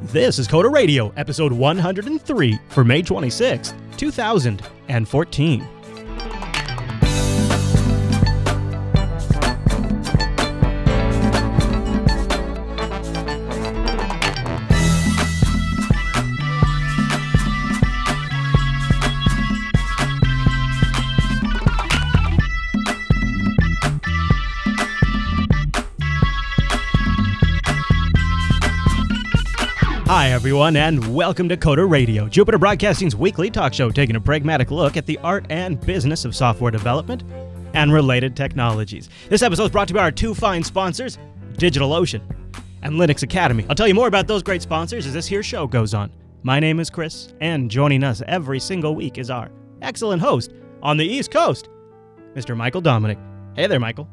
This is Coda Radio, episode 103 for May 26th, 2014. Hi everyone, and welcome to Coda Radio, Jupiter Broadcasting's weekly talk show taking a pragmatic look at the art and business of software development and related technologies. This episode is brought to you by our two fine sponsors, DigitalOcean and Linux Academy. I'll tell you more about those great sponsors as this here show goes on. My name is Chris, and joining us every single week is our excellent host on the East Coast, Mr. Michael Dominic. Hey there, Michael.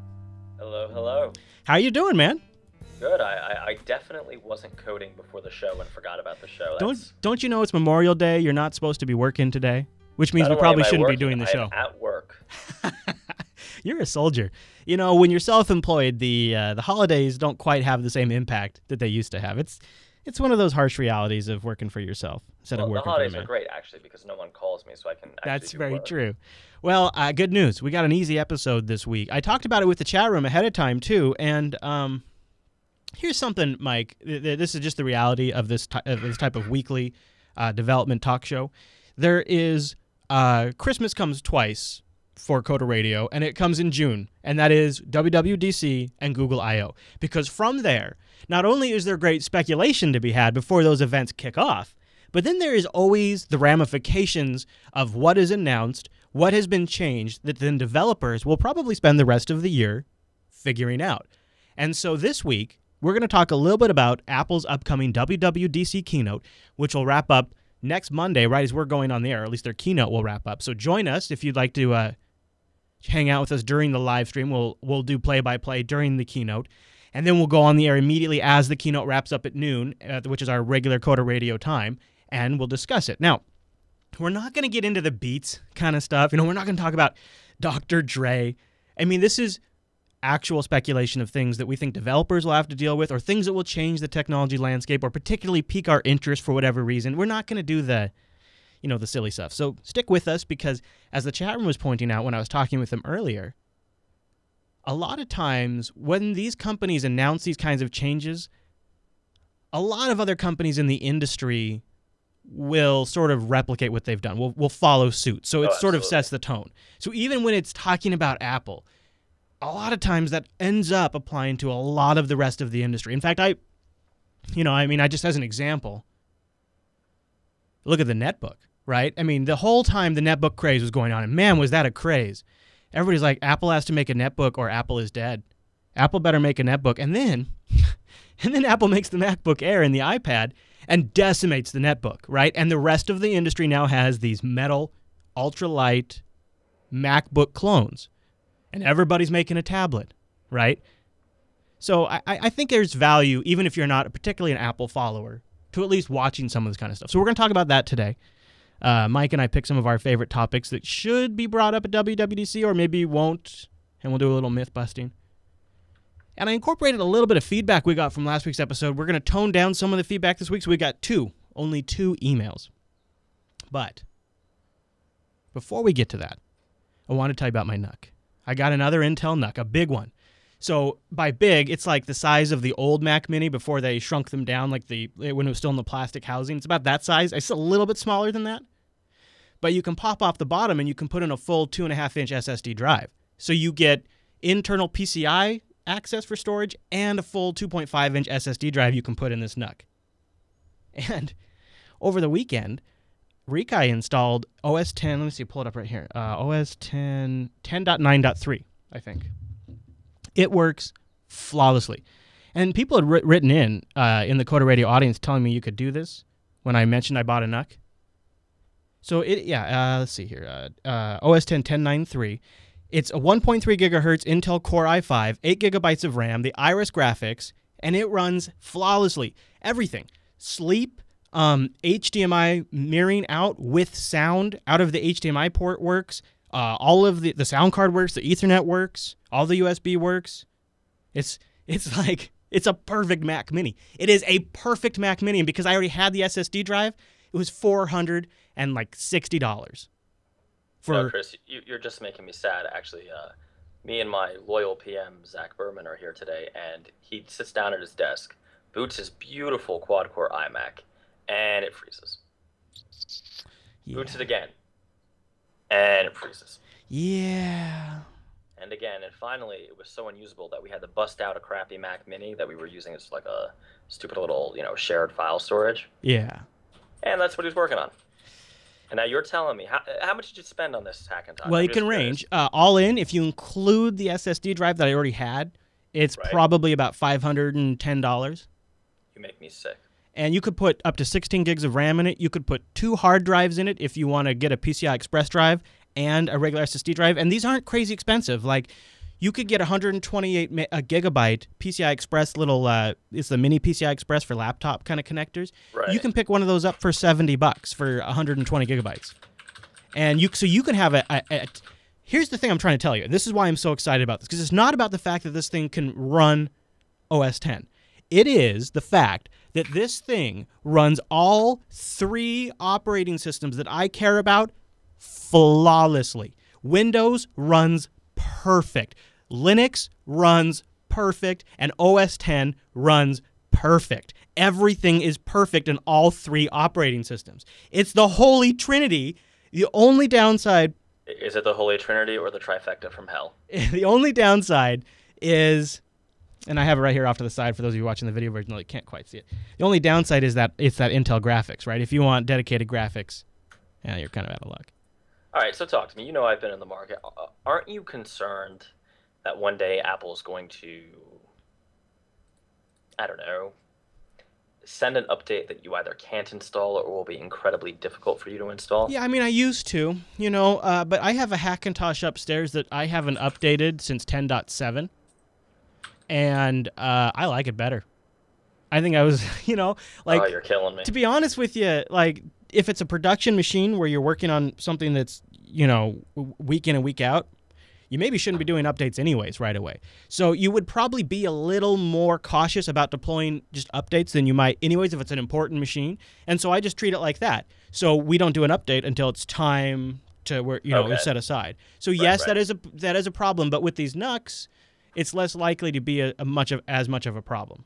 Hello, hello. How you doing, man? Good. I definitely wasn't coding before the show and forgot about the show. Don't you know it's Memorial Day? You're not supposed to be working today, which means we probably shouldn't be doing the show. I'm at work. You're a soldier. You know, when you're self-employed, the holidays don't quite have the same impact that they used to have. It's one of those harsh realities of working for yourself instead of working for a man. The holidays are great, actually, because no one calls me, so I can actually That's very true. Well, good news. We got an easy episode this week. I talked about it with the chat room ahead of time, too, and here's something, Mike. This is just the reality of this type of weekly development talk show. There is Christmas comes twice for Coda Radio, and it comes in June, and that is Wwdc and Google I/O. Because from there, not only is there great speculation to be had before those events kick off, but then there is always the ramifications of what is announced, what has been changed, that then developers will probably spend the rest of the year figuring out. And so this week, we're going to talk a little bit about Apple's upcoming WWDC Keynote, which will wrap up next Monday, right as we're going on the air. At least their Keynote will wrap up. So join us if you'd like to hang out with us during the live stream. We'll do play-by-play during the Keynote, and then we'll go on the air immediately as the Keynote wraps up at noon, which is our regular Coda Radio time, and we'll discuss it. Now, we're not going to get into the Beats kind of stuff. We're not going to talk about Dr. Dre. I mean, this is actual speculation of things that we think developers will have to deal with, or things that will change the technology landscape, or particularly pique our interest for whatever reason. We're not going to do the silly stuff. So stick with us, because as the chat room was pointing out when I was talking with them earlier, a lot of times when these companies announce these kinds of changes, a lot of other companies in the industry will sort of replicate what they've done. We'll follow suit. So it sort of sets the tone. So even when it's talking about Apple, a lot of times that ends up applying to a lot of the rest of the industry. In fact, I just as an example, look at the netbook, right? I mean, the whole time the netbook craze was going on, and man, was that a craze. Everybody's like, Apple has to make a netbook or Apple is dead. Apple better make a netbook. And then Apple makes the Macbook Air and the iPad and decimates the netbook, right? And the rest of the industry now has these metal, ultralight MacBook clones. And everybody's making a tablet, right? So I think there's value, even if you're not particularly an Apple follower, to at least watching some of this kind of stuff. So we're going to talk about that today. Mike and I picked some of our favorite topics that should be brought up at WWDC, or maybe won't, and we'll do a little myth busting. And I incorporated a little bit of feedback we got from last week's episode. We're going to tone down some of the feedback this week, so we got only two emails. But before we get to that, I want to tell you about my NUC. I got another Intel NUC, a big one. So by big, it's like the size of the old Mac Mini before they shrunk them down, like when it was still in the plastic housing. It's about that size. It's a little bit smaller than that. But you can pop off the bottom and you can put in a full 2.5-inch SSD drive. So you get internal PCI access for storage and a full 2.5-inch SSD drive you can put in this NUC. And over the weekend, Rikai installed OS 10, let me see, pull it up right here, OS 10, 10.9.3, I think. It works flawlessly. And people had written in the Coda Radio audience telling me you could do this when I mentioned I bought a NUC. So, let's see here, OS 10, 10.9.3. It's a 1.3 gigahertz Intel Core i5, 8 gigabytes of RAM, the Iris graphics, and it runs flawlessly. Everything. Sleep, HDMI mirroring out with sound out of the HDMI port works. All of the sound card works, the Ethernet works, all the USB works. It's like It's a perfect Mac Mini. It is a perfect Mac Mini, and because I already had the SSD drive, it was $460. No, Chris, you're just making me sad. Actually, me and my loyal PM, Zach Berman, are here today, and he sits down at his desk, boots his beautiful quad-core iMac, and it freezes. Yeah. Boots it again, and it freezes. Yeah. And again, and finally, it was so unusable that we had to bust out a crappy Mac Mini that we were using as like a stupid little, shared file storage. Yeah. And that's what he was working on. And now you're telling me, how much did you spend on this Hackintosh? Well, you can range. All in, if you include the SSD drive that I already had, it's probably about $510. You make me sick. And you could put up to 16 gigs of RAM in it. You could put 2 hard drives in it if you want to get a PCI Express drive and a regular SSD drive. And these aren't crazy expensive. Like, you could get 128 gigabyte PCI Express little, it's the mini PCI Express for laptop kind of connectors. Right. You can pick one of those up for $70 for 120 gigabytes. And so you can have here's the thing I'm trying to tell you. This is why I'm so excited about this, because it's not about the fact that this thing can run OS X. It is the fact that this thing runs all 3 operating systems that I care about flawlessly. Windows runs perfect. Linux runs perfect, and OS X runs perfect. Everything is perfect in all 3 operating systems. It's the holy trinity. The only downside... Is it the holy trinity or the trifecta from hell? The only downside is... And I have it right here off to the side for those of you watching the video version that can't quite see it. The only downside is that it's that Intel graphics, right? If you want dedicated graphics, you're kind of out of luck. All right, so talk to me. You know I've been in the market. Aren't you concerned that one day Apple's going to, I don't know, send an update that you either can't install or will be incredibly difficult for you to install? Yeah, I mean, I used to, but I have a Hackintosh upstairs that I haven't updated since 10.7, and I like it better. I think I was, oh, you're killing me. To be honest with you, like, if it's a production machine where you're working on something that's, week in and week out, you maybe shouldn't be doing updates anyways right away. So you would probably be a little more cautious about deploying just updates than you might anyways if it's an important machine. And so I just treat it like that. So we don't do an update until it's time to set aside. So yes, right. that is a problem. But with these NUCs, it's less likely to be as much of a problem.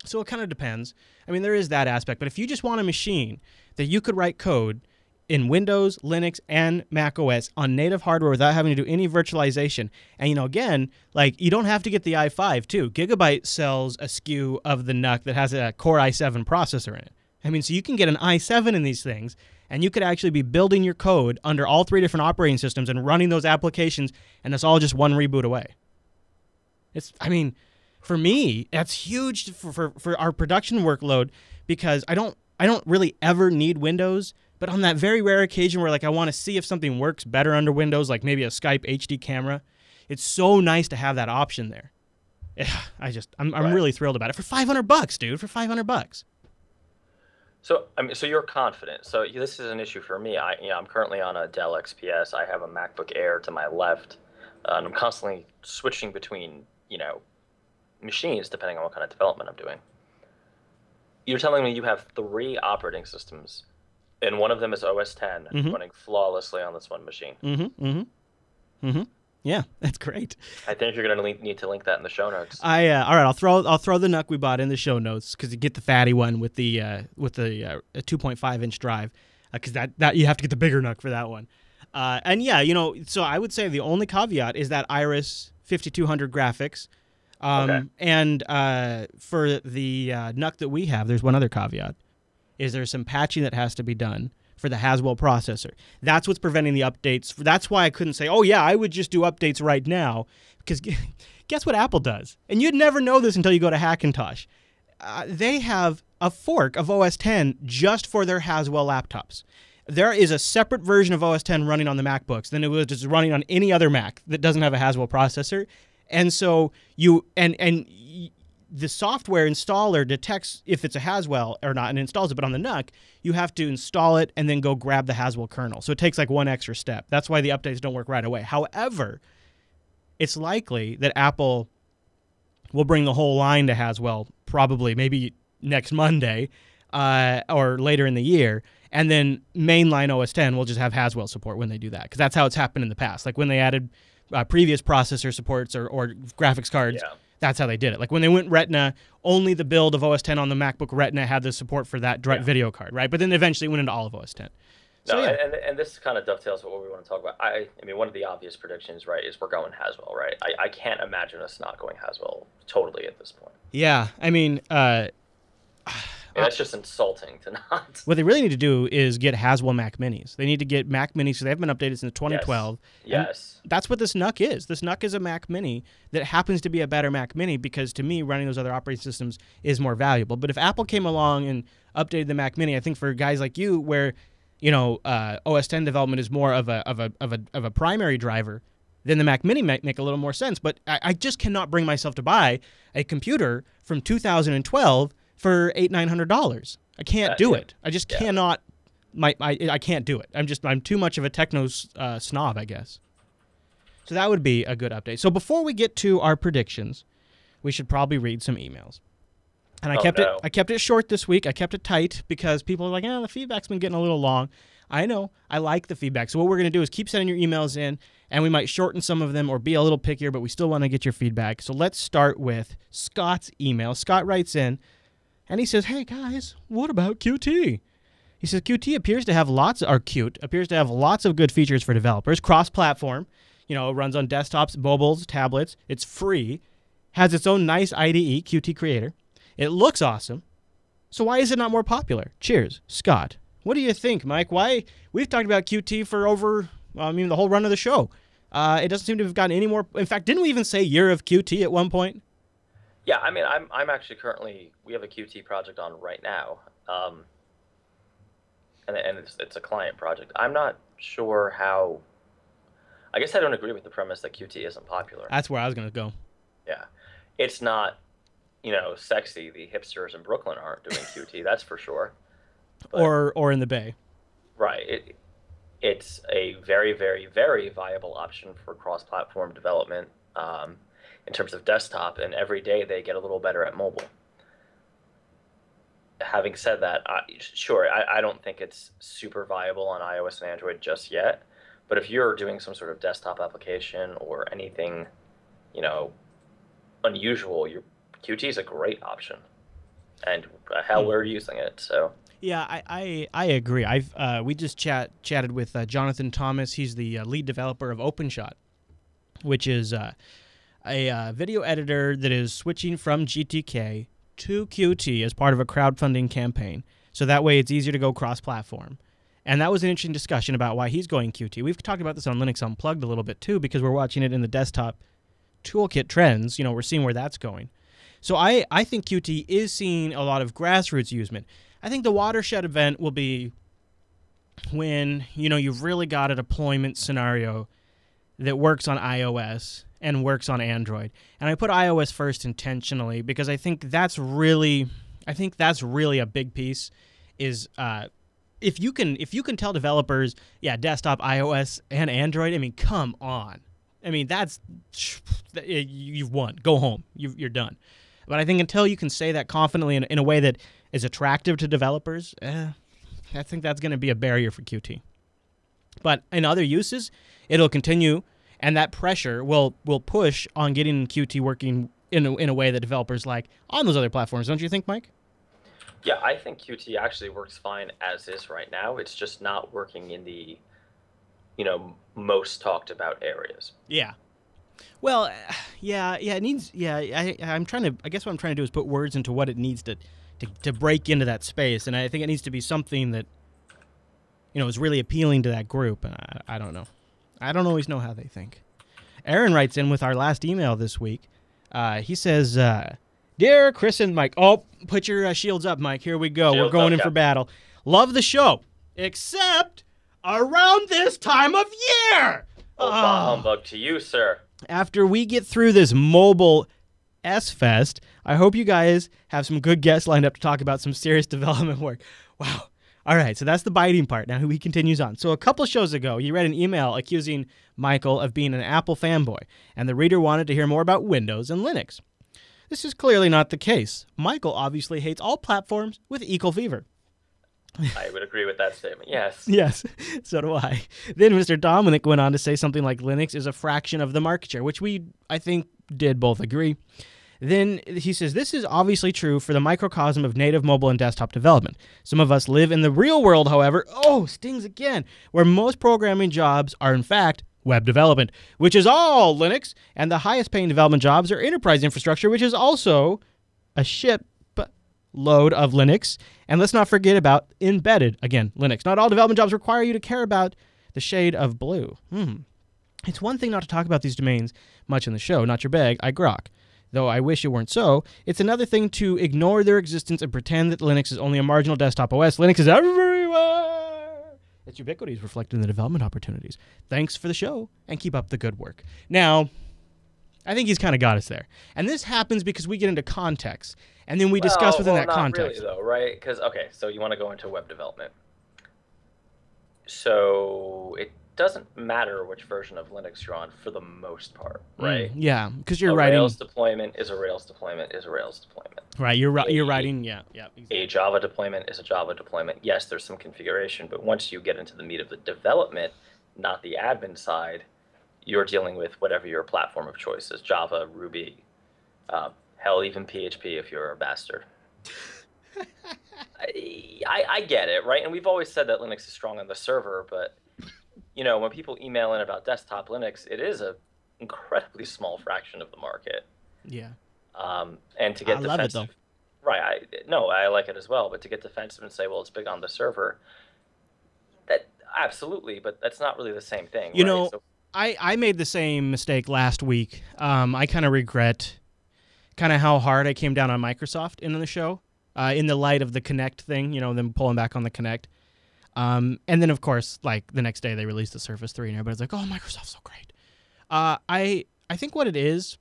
So it kind of depends. I mean, there is that aspect. But if you just want a machine that you could write code in Windows, Linux, and Mac OS on native hardware without having to do any virtualization, and, again, like, you don't have to get the i5, too. Gigabyte sells a SKU of the NUC that has a Core i7 processor in it. I mean, so you can get an i7 in these things, and you could actually be building your code under all 3 different operating systems and running those applications, and it's all just one reboot away. For me, that's huge for our production workload, because I don't really ever need Windows, but on that very rare occasion where, like, I want to see if something works better under Windows, like maybe a Skype HD camera, it's so nice to have that option there. I'm really thrilled about it. For $500, dude, for $500. So you're confident. So this is an issue for me. I'm currently on a Dell XPS. I have a MacBook Air to my left, and I'm constantly switching between, machines depending on what kind of development I'm doing. You're telling me you have 3 operating systems, and one of them is OS X running flawlessly on this one machine. Yeah, that's great. I think you're going to need to link that in the show notes. All right, I'll throw the NUC we bought in the show notes, because you get the fatty one with the 2.5-inch drive, because that you have to get the bigger NUC for that one. So I would say the only caveat is that Iris 5200 graphics. And for the NUC that we have, there's one other caveat, is there's some patching that has to be done for the Haswell processor. That's what's preventing the updates. That's why I couldn't say, oh, yeah, I would just do updates right now, because guess what Apple does? And you'd never know this until you go to Hackintosh. They have a fork of OS X just for their Haswell laptops. There is a separate version of OS X running on the MacBooks than it was just running on any other Mac that doesn't have a Haswell processor. And so the software installer detects if it's a Haswell or not and installs it. But on the NUC, you have to install it and then go grab the Haswell kernel. So it takes like one extra step. That's why the updates don't work right away. However, it's likely that Apple we'll bring the whole line to Haswell probably maybe next Monday or later in the year. And then mainline OS X will just have Haswell support when they do that, because that's how it's happened in the past. Like when they added previous processor supports or graphics cards, that's how they did it. Like when they went Retina, only the build of OS X on the MacBook Retina had the support for that direct video card, right? But then eventually it went into all of OS X. So, no, and this kind of dovetails with what we want to talk about. I mean, one of the obvious predictions, right, is we're going Haswell, right? I can't imagine us not going Haswell totally at this point. Yeah, I mean... that's just insulting to not. What they really need to do is get Haswell Mac Minis. They need to get Mac Minis, so they haven't been updated since 2012. Yes. That's what this NUC is. This NUC is a Mac Mini that happens to be a better Mac Mini because, to me, running those other operating systems is more valuable. But if Apple came along and updated the Mac Mini, I think for guys like you, where OS X development is more of a primary driver, then the Mac Mini might make a little more sense. But I just cannot bring myself to buy a computer from 2012 for $800-900. I can't do it. I just cannot. I can't do it. I'm too much of a techno snob, I guess. So that would be a good update. So before we get to our predictions, we should probably read some emails. And I kept it short this week. I kept it tight because people are like, the feedback's been getting a little long. I know. I like the feedback. So what we're going to do is keep sending your emails in, and we might shorten some of them or be a little pickier, but we still want to get your feedback. So let's start with Scott's email. Scott writes in, and he says, hey, guys, what about Qt? He says, Qt appears to have lots of good features for developers. Cross-platform, it runs on desktops, mobiles, tablets. It's free. Has its own nice IDE, Qt Creator. It looks awesome. So why is it not more popular? Cheers, Scott. What do you think, Mike? Why? We've talked about Qt for over, the whole run of the show. It doesn't seem to have gotten any more. In fact, didn't we even say year of Qt at one point? Yeah, I mean, I'm actually we have a Qt project on right now, and it's a client project. I'm not sure how. I guess I don't agree with the premise that Qt isn't popular. That's where I was going to go. Yeah, it's not, sexy. The hipsters in Brooklyn aren't doing Qt, that's for sure. But, or in the Bay. Right. It's a very, very, very viable option for cross-platform development. In terms of desktop, and every day they get a little better at mobile. Having said that, I don't think it's super viable on iOS and Android just yet, but if you're doing some sort of desktop application or anything, unusual, Qt is a great option, and we're using it, so. Yeah, I agree. We just chatted with Jonathan Thomas. He's the lead developer of OpenShot, which is a video editor that is switching from GTK to Qt as part of a crowdfunding campaign. So that way it's easier to go cross-platform. And that was an interesting discussion about why he's going Qt. We've talked about this on Linux Unplugged a little bit too, because we're watching it in the desktop toolkit trends. We're seeing where that's going. So I think Qt is seeing a lot of grassroots usement. I think the watershed event will be when, you've really got a deployment scenario that works on iOS and works on Android. And I put iOS first intentionally because I think that's really a big piece is if you can tell developers, desktop, iOS, and Android, I mean, come on. I mean, you've won. Go home. You're done. But I think until you can say that confidently in a way that is attractive to developers, I think that's going to be a barrier for Qt. But in other uses, it'll continue. And that pressure will push on getting Qt working in a way that developers like on those other platforms. Don't you think, Mike? Yeah, I think Qt actually works fine as is right now. It's just not working in the, most talked about areas. Yeah. Well, it needs. I guess what I'm trying to do is put words into what it needs to break into that space, and I think it needs to be something that, is really appealing to that group. And I don't know. I don't always know how they think. Aaron writes in with our last email this week. He says, Dear Chris and Mike. Oh, put your shields up, Mike. Here we go. We're going in for battle. Love the show, except around this time of year. Oh, humbug to you, sir. After we get through this mobile S-Fest, I hope you guys have some good guests lined up to talk about some serious development work. Wow. All right, so that's the biting part. Now he continues on. So a couple shows ago, you read an email accusing Michael of being an Apple fanboy, and the reader wanted to hear more about Windows and Linux. This is clearly not the case. Michael obviously hates all platforms with equal fever. I would agree with that statement, yes. Yes, so do I. Then Mr. Dominic went on to say something like Linux is a fraction of the market share, which we, I think, did both agree. Then he says, this is obviously true for the microcosm of native mobile and desktop development. Some of us live in the real world, however, stings again, where most programming jobs are, in fact, web development, which is all Linux, and the highest paying development jobs are enterprise infrastructure, which is also a ship load of Linux. And let's not forget about embedded, again, Linux. Not all development jobs require you to care about the shade of blue. It's one thing not to talk about these domains much in the show, not your bag, I grok. Though I wish it weren't so. It's another thing to ignore their existence and pretend that Linux is only a marginal desktop OS. Linux is everywhere. Its ubiquity is reflected in the development opportunities. Thanks for the show, and keep up the good work. Now, I think he's kind of got us there. And this happens because we get into context, and then we discuss within that context. Not really, though, right? Because, okay, so you want to go into web development. So it doesn't matter which version of Linux you're on for the most part, right? Yeah, because you're writing... Rails deployment is a Rails deployment is a Rails deployment. Right, you're writing, exactly. A Java deployment is a Java deployment. Yes, there's some configuration, but once you get into the meat of the development, not the admin side, you're dealing with whatever your platform of choice is, Java, Ruby, hell, even PHP if you're a bastard. I get it, right? And we've always said that Linux is strong on the server, but you know, when people email in about desktop Linux, it is an incredibly small fraction of the market. Yeah. And to get defensive, love it, though. Right? I like it as well. But to get defensive and say, well, it's big on the server, that absolutely, but that's not really the same thing. You know, so, I made the same mistake last week. I kind of regret how hard I came down on Microsoft in the show, in the light of the Kinect thing, you know, them pulling back on the Kinect. And then, of course, like the next day they released the Surface 3 and everybody's like, oh, Microsoft's so great. I think what it is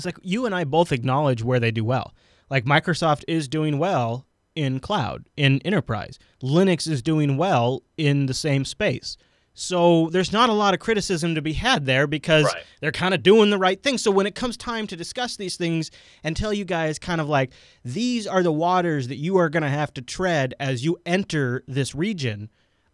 like you and I both acknowledge where they do well. Like Microsoft is doing well in cloud, in enterprise. Linux is doing well in the same space. So there's not a lot of criticism to be had there because they're kind of doing the right thing. So when it comes time to discuss these things and tell you guys kind of like, these are the waters that you are going to have to tread as you enter this region,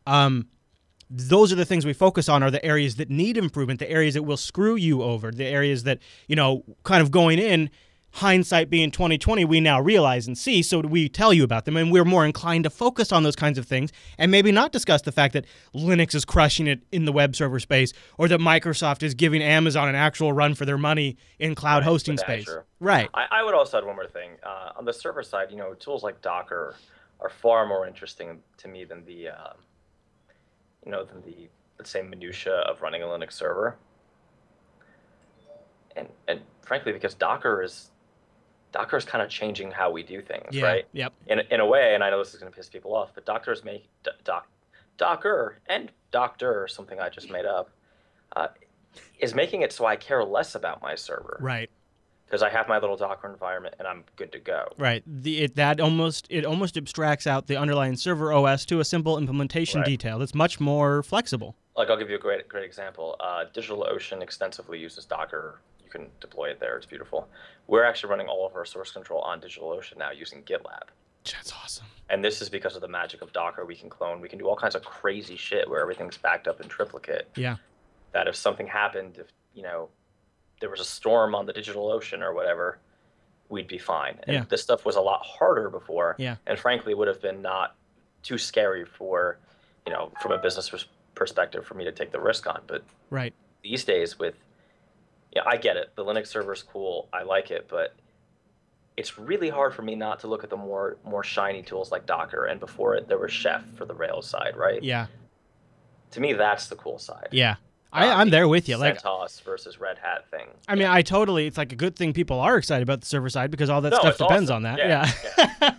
those are the things we focus on, are the areas that need improvement, the areas that will screw you over, the areas that, you know, kind of going in, hindsight being 2020, we now realize and see, so we tell you about them, and we're more inclined to focus on those kinds of things and maybe not discuss the fact that Linux is crushing it in the web server space or that Microsoft is giving Amazon an actual run for their money in cloud hosting space. Azure. Right. I would also add one more thing. On the server side, you know, tools like Docker are far more interesting to me than the, let's say, minutia of running a Linux server. And frankly, because Docker is kind of changing how we do things, right? Yep. In a way, and I know this is going to piss people off, but Docker, something I just made up, is making it so I care less about my server. Right. Because I have my little Docker environment and I'm good to go. Right. It almost abstracts out the underlying server OS to a simple implementation detail that's much more flexible. Like, I'll give you a great example. DigitalOcean extensively uses Docker. You can deploy it there. It's beautiful. We're actually running all of our source control on DigitalOcean now using GitLab. That's awesome. And this is because of the magic of Docker. We can clone. We can do all kinds of crazy shit where everything's backed up in triplicate. Yeah. That if something happened, if, you know, there was a storm on the DigitalOcean or whatever, we'd be fine. And this stuff was a lot harder before. Yeah. And frankly, would have been not too scary for, you know, from a business perspective for me to take the risk on. But these days with, I get it. The Linux server is cool. I like it, but it's really hard for me not to look at the more shiny tools like Docker. And before it, there was Chef for the Rails side, right? Yeah. To me, that's the cool side. Yeah. I'm there with you. Like CentOS versus Red Hat thing. I mean, it's like a good thing people are excited about the server side because all that stuff depends on that. Yeah.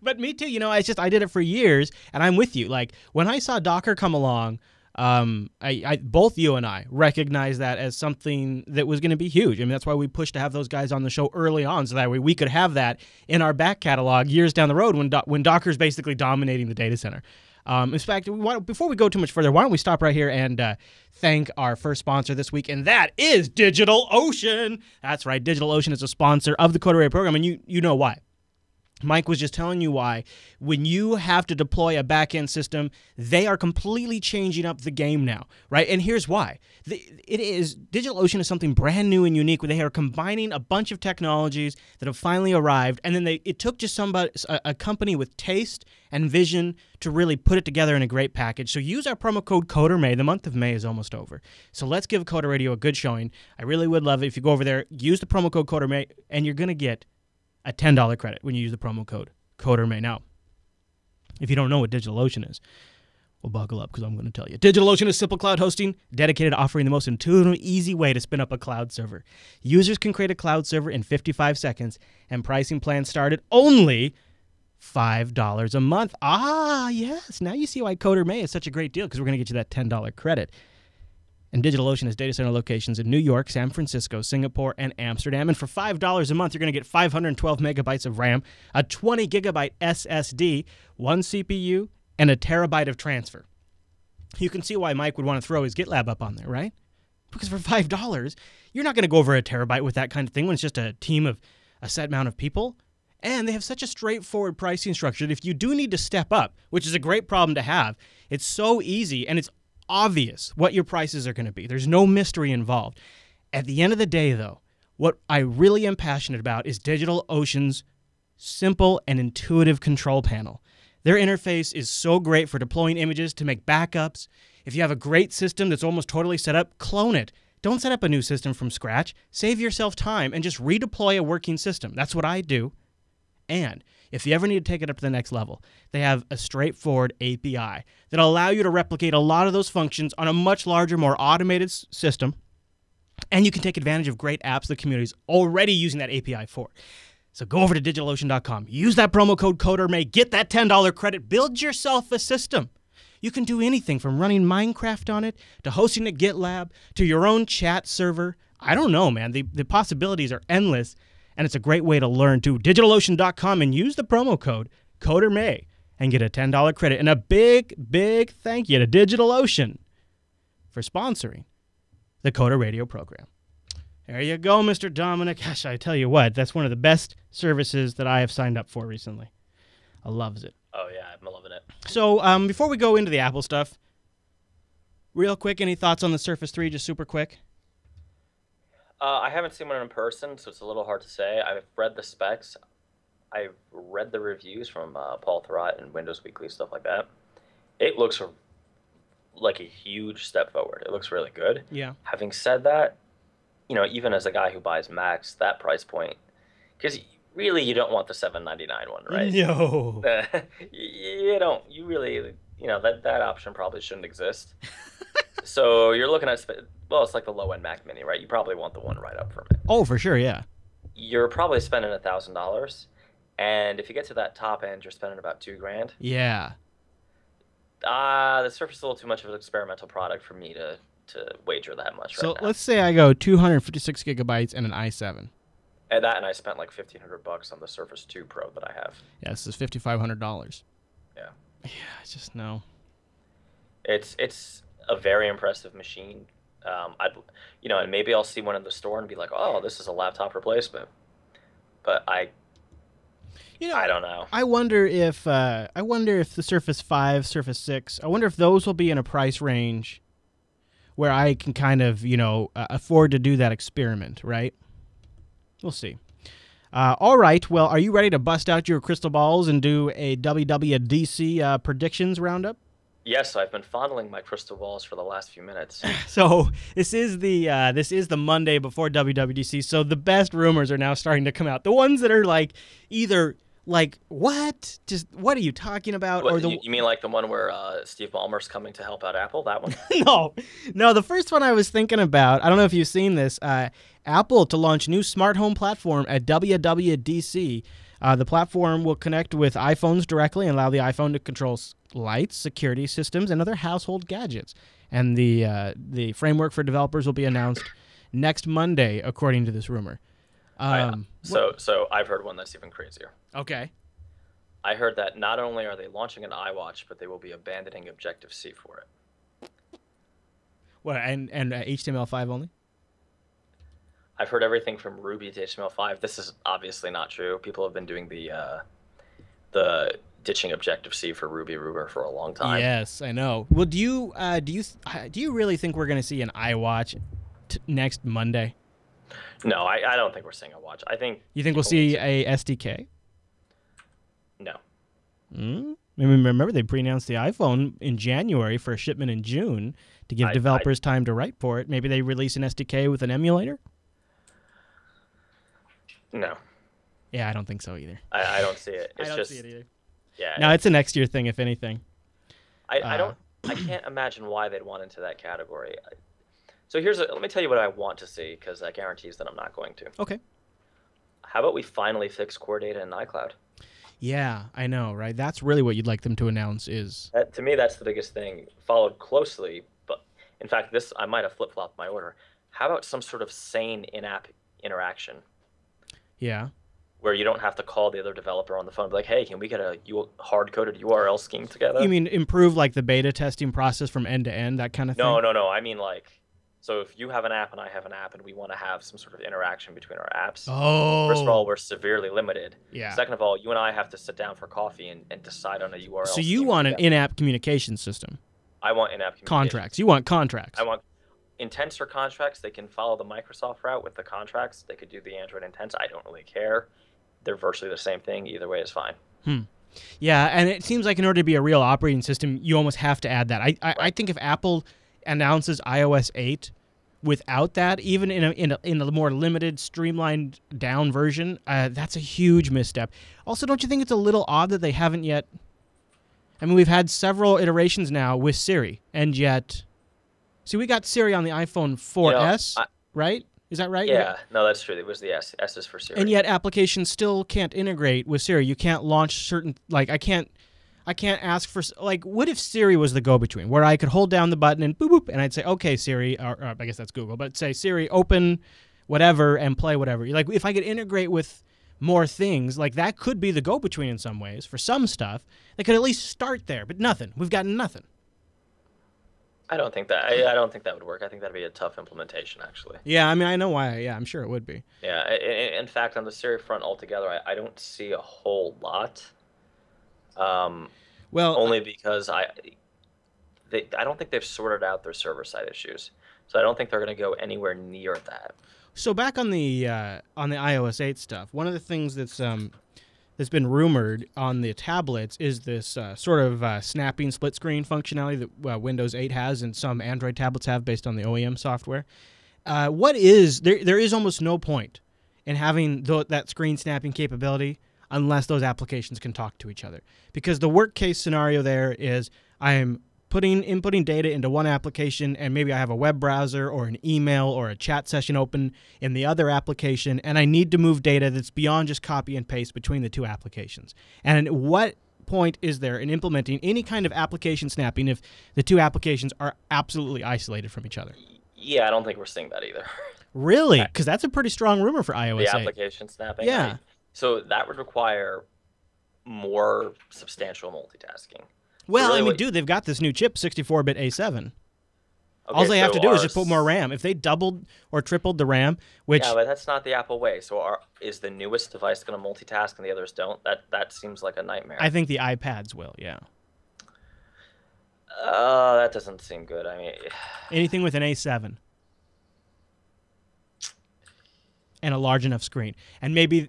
But me too. You know, I did it for years, and I'm with you. Like when I saw Docker come along, both you and I recognized that as something that was going to be huge. I mean, that's why we pushed to have those guys on the show early on, so that way we could have that in our back catalog years down the road when Docker's basically dominating the data center. In fact, before we go too much further, why don't we stop right here and thank our first sponsor this week, and that is DigitalOcean. That's right, DigitalOcean is a sponsor of the Coder Radio program, and you know why. Mike was just telling you why. When you have to deploy a back-end system, they are completely changing up the game now, right? And here's why. DigitalOcean is something brand new and unique where they are combining a bunch of technologies that have finally arrived, and then it took just a company with taste and vision to really put it together in a great package. So use our promo code CODERMAY. The month of May is almost over. So let's give Coder Radio a good showing. I really would love it if you go over there, use the promo code CODERMAY, and you're going to get a $10 credit when you use the promo code CODERMAY. Now, if you don't know what DigitalOcean is, well, buckle up because I'm going to tell you. DigitalOcean is simple cloud hosting dedicated to offering the most intuitive, easy way to spin up a cloud server. Users can create a cloud server in 55 seconds, and pricing plans start at only $5 a month. Ah, yes. Now you see why CODERMAY is such a great deal because we're going to get you that $10 credit. And DigitalOcean has data center locations in New York, San Francisco, Singapore, and Amsterdam. And for $5 a month, you're going to get 512 megabytes of RAM, a 20 gigabyte SSD, 1 CPU, and a terabyte of transfer. You can see why Mike would want to throw his GitLab up on there, right? Because for $5, you're not going to go over a terabyte with that kind of thing when it's just a team of a set amount of people. And they have such a straightforward pricing structure that if you do need to step up, which is a great problem to have, it's so easy and it's obvious what your prices are going to be. There's no mystery involved. At the end of the day, though, what I really am passionate about is DigitalOcean's simple and intuitive control panel. Their interface is so great for deploying images to make backups. If you have a great system that's almost totally set up, clone it. Don't set up a new system from scratch. Save yourself time and just redeploy a working system. That's what I do. And if you ever need to take it up to the next level, they have a straightforward API that'll allow you to replicate a lot of those functions on a much larger, more automated system. And you can take advantage of great apps the community is already using that API for. So go over to DigitalOcean.com, use that promo code CODERMAY, get that $10 credit, build yourself a system. You can do anything from running Minecraft on it, to hosting a GitLab, to your own chat server. I don't know, man. The possibilities are endless. And it's a great way to learn, too. DigitalOcean.com and use the promo code CODERMAY and get a $10 credit. And a big, big thank you to DigitalOcean for sponsoring the Coder Radio program. There you go, Mr. Dominic. Gosh, I tell you what, that's one of the best services that I have signed up for recently. I loves it. Oh, yeah, I'm loving it. So before we go into the Apple stuff, real quick, any thoughts on the Surface 3, just super quick? I haven't seen one in person, so it's a little hard to say. I've read the specs. I've read the reviews from Paul Thurrott and Windows Weekly, stuff like that. It looks like a huge step forward. It looks really good. Yeah. Having said that, even as a guy who buys Macs, that price point, because really you don't want the $799 one, right? No. You don't. You really, that option probably shouldn't exist. So you're looking at, it's like the low-end Mac Mini, right? You probably want the one right up from it. Oh, for sure, yeah. You're probably spending $1,000, and if you get to that top end, you're spending about $2,000. Yeah. The Surface is a little too much of an experimental product for me to wager that much right now. So let's say I go 256 gigabytes and an i7. And I spent like $1,500 on the Surface 2 Pro that I have. Yeah, this is $5,500. Yeah. Yeah, I just know. It's a very impressive machine. And maybe I'll see one in the store and be like, oh, this is a laptop replacement. But I don't know. I wonder if the Surface 5, Surface 6, I wonder if those will be in a price range where I can kind of, afford to do that experiment, right? We'll see. All right. Well, are you ready to bust out your crystal balls and do a WWDC predictions roundup? Yes, I've been fondling my crystal balls for the last few minutes. So this is the Monday before WWDC. So the best rumors are now starting to come out. The ones that are either what? Just what are you talking about? What, or you mean like the one where Steve Ballmer's coming to help out Apple? That one? No. The first one I was thinking about. I don't know if you've seen this. Apple to launch new smart home platform at WWDC. The platform will connect with iPhones directly and allow the iPhone to control lights, security systems, and other household gadgets. And the framework for developers will be announced next Monday, according to this rumor. So I've heard one that's even crazier. Okay. I heard that not only are they launching an Iwatch, but they will be abandoning Objective-C for it. What, and HTML5 only? I've heard everything from Ruby to HTML5. This is obviously not true. People have been doing the ditching Objective-C for Ruby for a long time. Yes, I know. Well, do you really think we're going to see an iWatch next Monday? No, I don't think we're seeing a watch. I think you think we'll see a SDK? No. I mean, remember they pre-announced the iPhone in January for a shipment in June to give developers time to write for it. Maybe they release an SDK with an emulator? No. Yeah, I don't think so either. I don't see it. I don't see it either. Yeah. No, it's a next year thing, if anything. I can't imagine why they'd want into that category. So let me tell you what I want to see, because that guarantees that I'm not going to. Okay. How about we finally fix core data in iCloud? Yeah, I know, right? That's really what you'd like them to announce is... To me, that's the biggest thing, followed closely. But in fact, I might have flip-flopped my order. How about some sort of sane in-app interaction? Yeah. Where you don't have to call the other developer on the phone, be like, hey, can we get a hard-coded URL scheme together? You mean improve like the beta testing process from end to end, that kind of thing? No. I mean like... So if you have an app and I have an app and we want to have some sort of interaction between our apps, first of all, we're severely limited. Yeah. Second of all, you and I have to sit down for coffee and decide on a URL. So you want an in-app communication system? I want in-app communication. Contracts. You want contracts. I want intents or contracts. They can follow the Microsoft route with the contracts. They could do the Android intents. I don't really care. They're virtually the same thing. Either way is fine. Yeah, and it seems like in order to be a real operating system, you almost have to add that. I think if Apple announces iOS 8 without that, even in a more limited, streamlined down version, that's a huge misstep. Also, don't you think it's a little odd that they haven't yet? I mean, we've had several iterations now with Siri, and yet, see, we got Siri on the iPhone 4S, right? Is that right? Yeah, no, that's true. It was the S. S is for Siri. And yet, applications still can't integrate with Siri. You can't launch certain, like, I can't ask for, like, what if Siri was the go-between, where I could hold down the button and boop, boop, and I'd say, okay, Siri, or I guess that's Google, but say, Siri, open whatever and play whatever. Like, if I could integrate with more things, like, that could be the go-between in some ways. For some stuff, they could at least start there, but nothing. We've got nothing. I don't think that. I don't think that would work. I think that'd be a tough implementation, actually. Yeah, I mean, I know why. Yeah, I'm sure it would be. Yeah, in fact, on the Siri front altogether, I don't see a whole lot. Well, only because I don't think they've sorted out their server-side issues, so I don't think they're going to go anywhere near that. So back on the iOS 8 stuff, one of the things that's been rumored on the tablets is this sort of snapping split screen functionality that Windows 8 has and some Android tablets have based on the OEM software. There is almost no point in having that screen snapping capability unless those applications can talk to each other. Because the worst case scenario there is I am inputting data into one application, and maybe I have a web browser or an email or a chat session open in the other application, and I need to move data that's beyond just copy and paste between the two applications. And what point is there in implementing any kind of application snapping if the two applications are absolutely isolated from each other? Yeah, I don't think we're seeing that either. Really? Because that's a pretty strong rumor for iOS 8. The application snapping? Yeah. So that would require more substantial multitasking. Well, really, I mean, dude, they've got this new chip, 64-bit A7. Okay, all they have to do is just put more RAM. If they doubled or tripled the RAM, which... Yeah, but that's not the Apple way. So is the newest device going to multitask and the others don't? That seems like a nightmare. I think the iPads will, yeah. That doesn't seem good. I mean... Anything with an A7. And a large enough screen, and maybe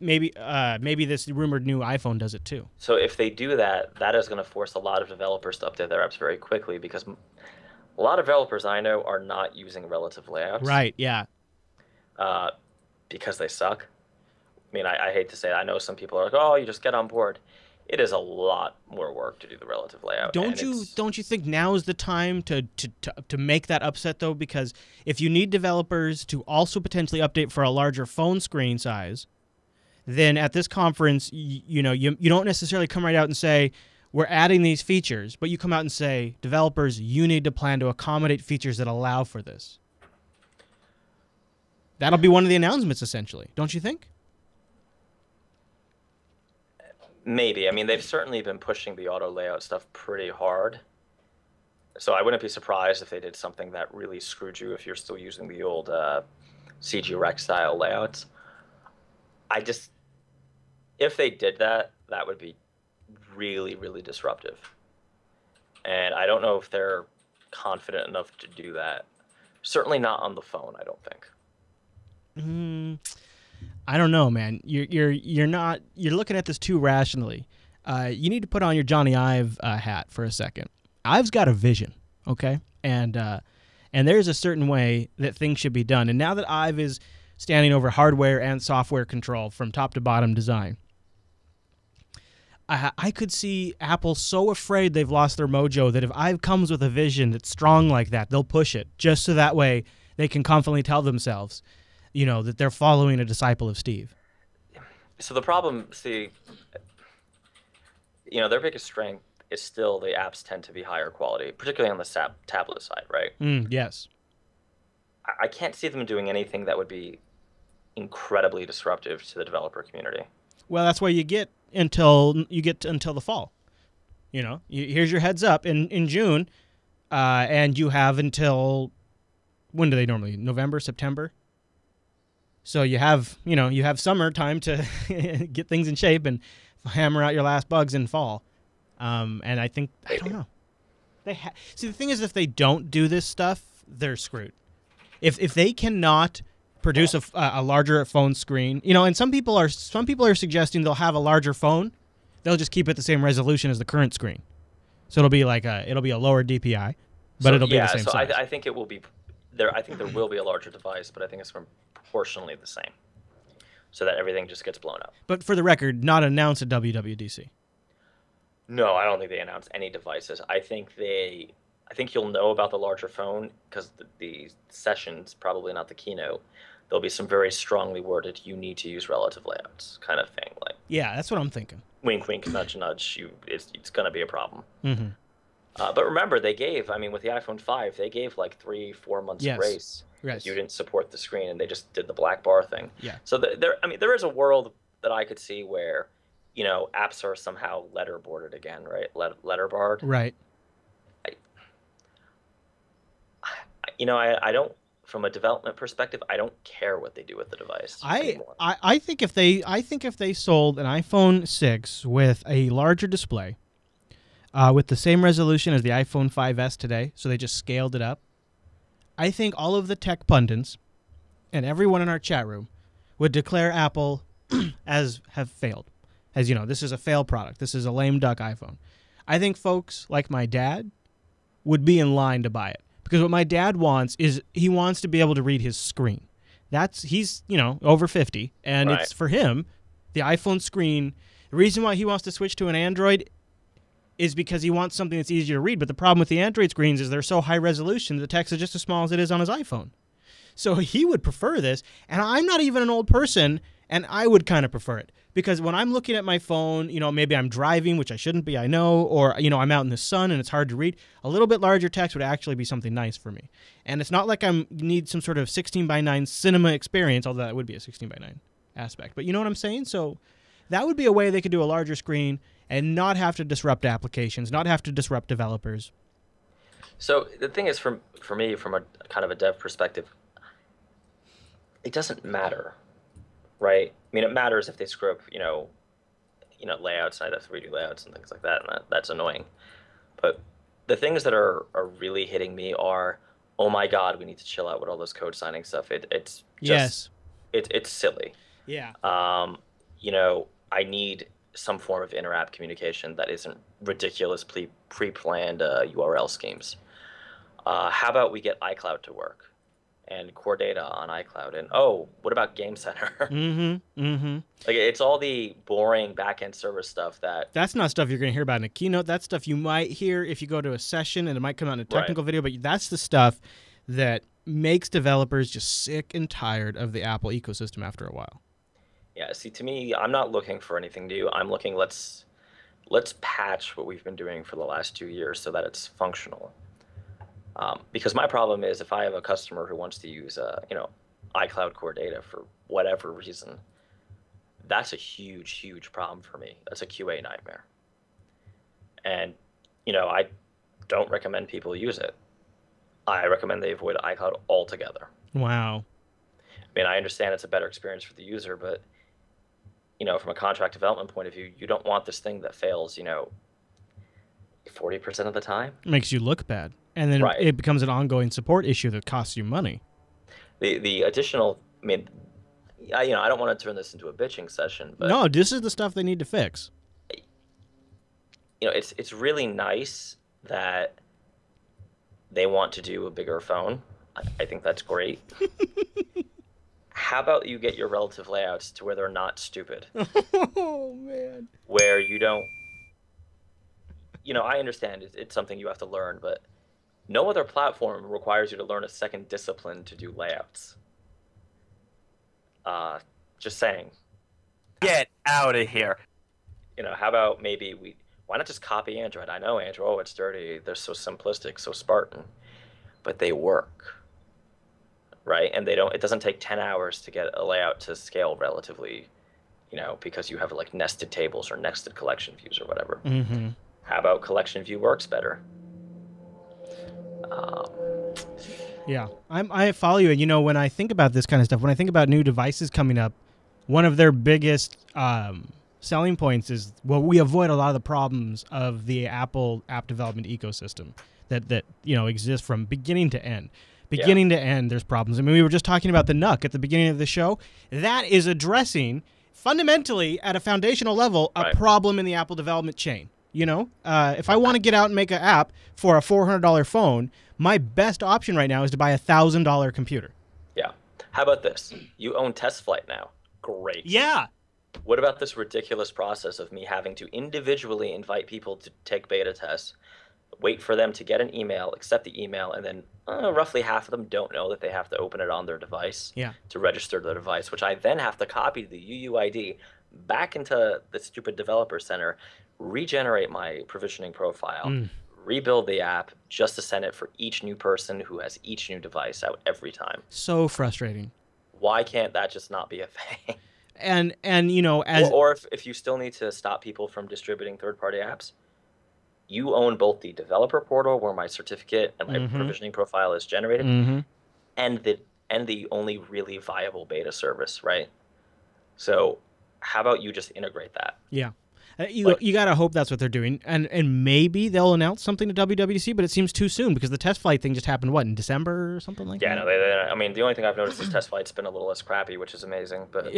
this rumored new iPhone does it too. So if they do that, that is going to force a lot of developers to update their apps very quickly, because a lot of developers I know are not using relative layouts. Right. Yeah. Because they suck. I mean, I hate to say it. I know some people are like, "Oh, you just get on board." It is a lot more work to do the relative layout. Don't you think now is the time to make that upset though? Because if you need developers to also potentially update for a larger phone screen size, then at this conference, you don't necessarily come right out and say we're adding these features, but you come out and say, developers, you need to plan to accommodate features that allow for this. That'll be one of the announcements, essentially, don't you think? Maybe. I mean, they've certainly been pushing the auto layout stuff pretty hard. So I wouldn't be surprised if they did something that really screwed you if you're still using the old CG Rec style layouts. I just, if they did that, that would be really, really disruptive. And I don't know if they're confident enough to do that. Certainly not on the phone, I don't think. I don't know, man. You're not. You're looking at this too rationally. You need to put on your Johnny Ive hat for a second. Ive's got a vision, okay, and there's a certain way that things should be done. And now that Ive is standing over hardware and software control from top to bottom design, I could see Apple so afraid they've lost their mojo that if Ive comes with a vision that's strong like that, they'll push it just so that way they can confidently tell themselves, that they're following a disciple of Steve. So the problem, see, their biggest strength is still the apps tend to be higher quality, particularly on the tablet side, right? Yes. I can't see them doing anything that would be incredibly disruptive to the developer community. Well, that's why you get until the fall. Here's your heads up in June, and you have until, when do they normally? November, September? So you have summer time to get things in shape and hammer out your last bugs in fall. And I don't know. See, the thing is, if they don't do this stuff, they're screwed. If they cannot produce a larger phone screen, and some people are suggesting they'll have a larger phone, they'll just keep it the same resolution as the current screen. So it'll be a lower DPI, but it'll be the same size. I think it will be there. I think there will be a larger device, but I think it's proportionally the same, so that everything just gets blown up. But for the record, not announced at WWDC. No, I don't think they announced any devices. I think you'll know about the larger phone because the session's probably not the keynote. There'll be some very strongly worded, you need to use relative layouts kind of thing. Like, yeah, that's what I'm thinking. Wink, wink, nudge, nudge. It's going to be a problem. Mm-hmm. But remember, with the iPhone 5, they gave like 3-4 months grace. Yes. You didn't support the screen, and they just did the black bar thing. Yeah. So there is a world that I could see where, apps are somehow letterboarded again, right? Letterbarred. Right. I don't. From a development perspective, I don't care what they do with the device anymore. I think if they sold an iPhone 6 with a larger display, with the same resolution as the iPhone 5S today, so they just scaled it up, I think all of the tech pundits and everyone in our chat room would declare Apple as have failed. As this is a failed product. This is a lame duck iPhone. I think folks like my dad would be in line to buy it. Because what my dad wants is he wants to be able to read his screen. He's over 50, and right. It's for him, the iPhone screen. The reason why he wants to switch to an Android is because he wants something that's easier to read. But the problem with the Android screens is they're so high resolution, the text is just as small as it is on his iPhone. So he would prefer this, and I'm not even an old person, and I would kind of prefer it. Because when I'm looking at my phone, maybe I'm driving, which I shouldn't be, I know, or, I'm out in the sun and it's hard to read, a little bit larger text would actually be something nice for me. And it's not like I need some sort of 16:9 cinema experience, although that would be a 16:9 aspect. But you know what I'm saying? So that would be a way they could do a larger screen and not have to disrupt applications, not have to disrupt developers. So the thing is, for me, from a kind of a dev perspective, it doesn't matter. Right. I mean, it matters if they screw up, layouts, and I'd have to redo layouts and things like that, and that's annoying. But the things that are really hitting me are, oh my God, we need to chill out with all this code signing stuff. It's just, it's silly. Yeah. I need some form of inter-app communication that isn't ridiculously pre-planned URL schemes. How about we get iCloud to work? And core data on iCloud, and what about Game Center? Like, it's all the boring backend server stuff that's not stuff you're going to hear about in a keynote. That's stuff you might hear if you go to a session, and it might come out in a technical video. But that's the stuff that makes developers just sick and tired of the Apple ecosystem after a while. Yeah. See, to me, I'm not looking for anything new. I'm looking let's patch what we've been doing for the last 2 years so that it's functional. Because my problem is, if I have a customer who wants to use, iCloud core data for whatever reason, that's a huge problem for me. That's a QA nightmare. And, I don't recommend people use it. I recommend they avoid iCloud altogether. Wow. I mean, I understand it's a better experience for the user, but, from a contract development point of view, you don't want this thing that fails, 40% of the time. It makes you look bad. And then Right. it becomes an ongoing support issue that costs you money. The additional, I mean, I don't want to turn this into a bitching session, but No, this is the stuff they need to fix. it's really nice that they want to do a bigger phone. I think that's great. How about you get your relative layouts to where they're not stupid? Oh, man. Where you don't, I understand it's something you have to learn, but no other platform requires you to learn a second discipline to do layouts. Just saying. Get out of here. How about maybe why not just copy Android? I know Android, oh, it's dirty. They're so simplistic, so Spartan, but they work, right? And it doesn't take 10 hours to get a layout to scale relatively, because you have like nested tables or nested collection views or whatever. Mm-hmm. How about collection view works better? Yeah, I follow you. And, when I think about this kind of stuff, when I think about new devices coming up, one of their biggest selling points is, well, we avoid a lot of the problems of the Apple app development ecosystem that exists from beginning to end. Beginning to end, there's problems. I mean, we were just talking about the NUC at the beginning of the show. That is addressing, fundamentally, at a foundational level, a problem in the Apple development chain. If I want to get out and make an app for a $400 phone, my best option right now is to buy a $1,000 computer. Yeah. How about this? You own TestFlight now. Great. Yeah. What about this ridiculous process of me having to individually invite people to take beta tests, wait for them to get an email, accept the email, and then roughly half of them don't know that they have to open it on their device to register their device, which I then have to copy the UUID back into the stupid developer center, regenerate my provisioning profile, rebuild the app just to send it for each new person who has each new device out every time. So frustrating. Why can't that just not be a thing? And as or if you still need to stop people from distributing third-party apps, you own both the developer portal where my certificate and my provisioning profile is generated, and the only really viable beta service, right? So how about you just integrate that? Yeah. You got to hope that's what they're doing. And maybe they'll announce something to WWDC, but it seems too soon because the test flight thing just happened, in December or something like that? Yeah, no, I mean, the only thing I've noticed is test flight's been a little less crappy, which is amazing. But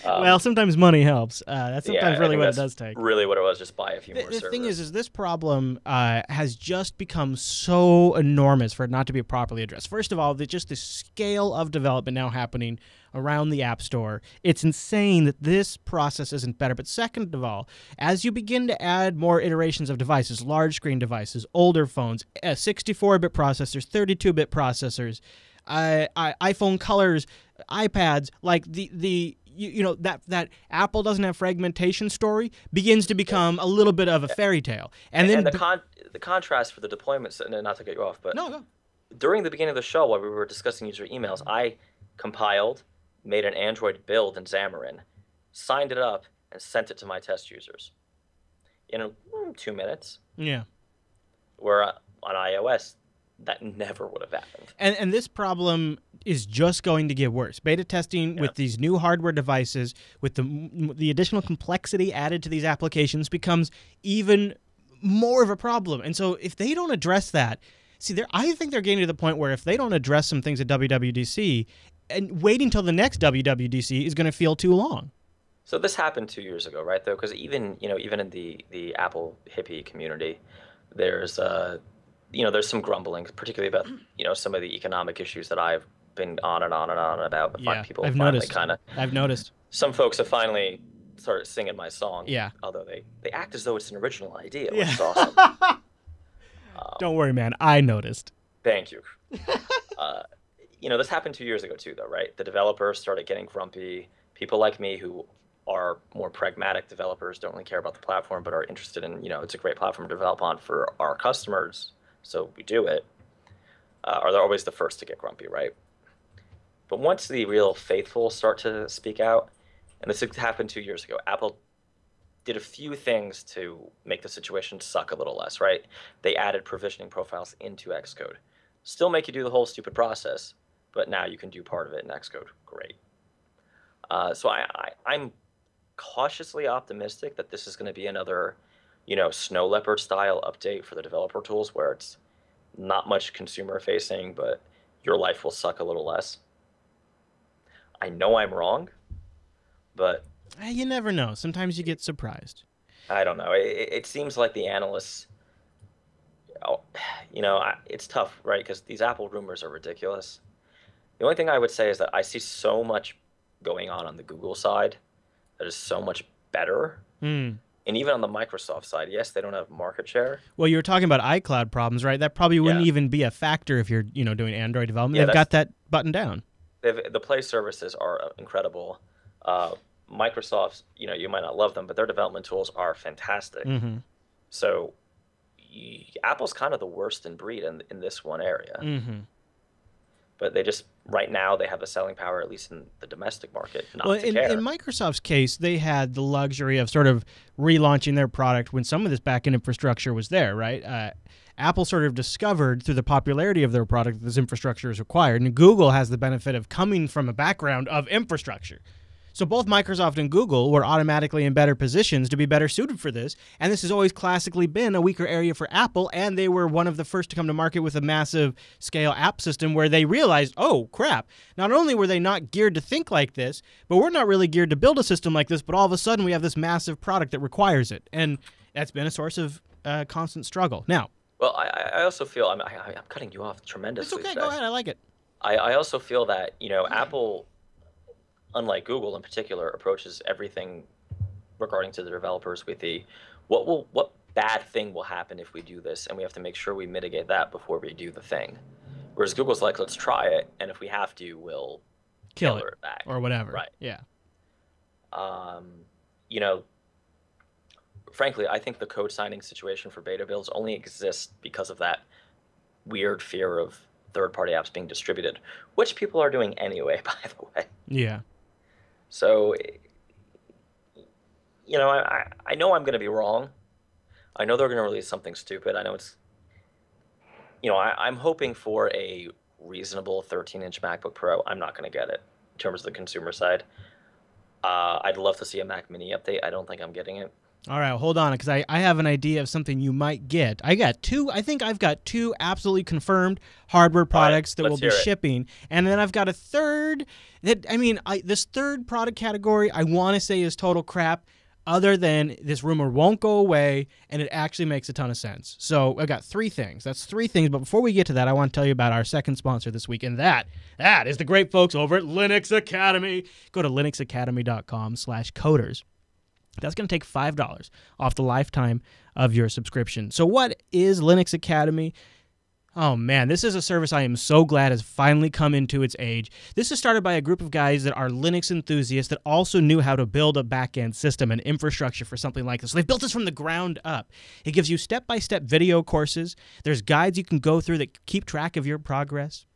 well, sometimes money helps. That's sometimes really what it does take. Really what it was, just buy a few more servers. The thing is this problem has just become so enormous for it not to be properly addressed. First of all, just the scale of development now happening around the App Store. It's insane that this process isn't better. But second of all, as you begin to add more iterations of devices, large screen devices, older phones, 64-bit processors, 32-bit processors, iPhone colors, iPads, like that Apple doesn't have fragmentation story begins to become a little bit of a fairy tale. And then the contrast for the deployments, and not to get you off, but no. During the beginning of the show, while we were discussing user emails, I compiled, made an Android build in Xamarin, signed it up, and sent it to my test users in 2 minutes. Yeah. Where on iOS, that never would have happened. And this problem is just going to get worse. Beta testing with these new hardware devices, with the additional complexity added to these applications, becomes even more of a problem. And so if they don't address that, I think they're getting to the point where if they don't address some things at WWDC, and waiting until the next WWDC is going to feel too long. So this happened 2 years ago, right? Though, because even in the Apple hippie community, there's there's some grumbling, particularly about some of the economic issues that I've been on and on and on about. People I've noticed. Some folks have finally started singing my song. Yeah. Although they act as though it's an original idea, which is awesome. Don't worry, man. I noticed. Thank you. This happened 2 years ago too, though, right? The developers started getting grumpy. People like me who are more pragmatic developers, don't really care about the platform, but are interested in, it's a great platform to develop on for our customers, so we do it, are always the first to get grumpy, right? But once the real faithful start to speak out and this happened 2 years ago. Apple did a few things to make the situation suck a little less, right? They added provisioning profiles into Xcode. Still make you do the whole stupid process, but now you can do part of it in Xcode. Great. So I'm cautiously optimistic that this is going to be another, Snow Leopard style update for the developer tools where it's not much consumer facing, but your life will suck a little less. I know I'm wrong, but You never know. Sometimes you get surprised. I don't know. It seems like the analysts, it's tough, right? Because these Apple rumors are ridiculous. The only thing I would say is that I see so much going on the Google side that is so much better. And even on the Microsoft side, yes, they don't have market share. Well, you were talking about iCloud problems, right? That probably wouldn't even be a factor if you're, doing Android development. Yeah, They've got that button down. The Play services are incredible. Microsoft's, you might not love them, but their development tools are fantastic. So Apple's kind of the worst in breed in this one area. But they just, right now, they have the selling power, at least in the domestic market, not to care. In Microsoft's case, they had the luxury of sort of relaunching their product when some of this back-end infrastructure was there, right? Apple sort of discovered through the popularity of their product that this infrastructure is required, and Google has the benefit of coming from a background of infrastructure. So both Microsoft and Google were automatically in better positions to be better suited for this, and this has always classically been a weaker area for Apple, and they were one of the first to come to market with a massive scale app system where they realized, oh, crap, not only were they not geared to think like this, but we're not really geared to build a system like this, but all of a sudden we have this massive product that requires it, and that's been a source of constant struggle. Now, well, I also feel, I'm cutting you off tremendously. It's okay, go ahead, I like it. I also feel that, Apple, unlike Google in particular, approaches everything regarding to the developers with the what bad thing will happen if we do this, and we have to make sure we mitigate that before we do the thing. Whereas Google's like, let's try it, and if we have to, we'll kill it back or whatever. Right. Yeah. Frankly, I think the code signing situation for beta builds only exists because of that weird fear of third-party apps being distributed, which people are doing anyway, by the way. Yeah. So, I know I'm going to be wrong. I know they're going to release something stupid. I know it's, I'm hoping for a reasonable 13-inch MacBook Pro. I'm not going to get it in terms of the consumer side. I'd love to see a Mac Mini update. I don't think I'm getting it. All right, hold on, because I have an idea of something you might get. I think I've got two absolutely confirmed hardware products that will be shipping, and then I've got a third that, this third product category I want to say is total crap, other than this rumor won't go away, and it actually makes a ton of sense. So I've got three things. That's three things, but before we get to that, I want to tell you about our second sponsor this week, and that is the great folks over at Linux Academy. Go to linuxacademy.com/coders. That's going to take $5 off the lifetime of your subscription. So what is Linux Academy? Oh, man, this is a service I am so glad has finally come into its age. This is started by a group of guys that are Linux enthusiasts that also knew how to build a back-end system and infrastructure for something like this. So they've built this from the ground up. It gives you step-by-step video courses. There's guides you can go through that keep track of your progress.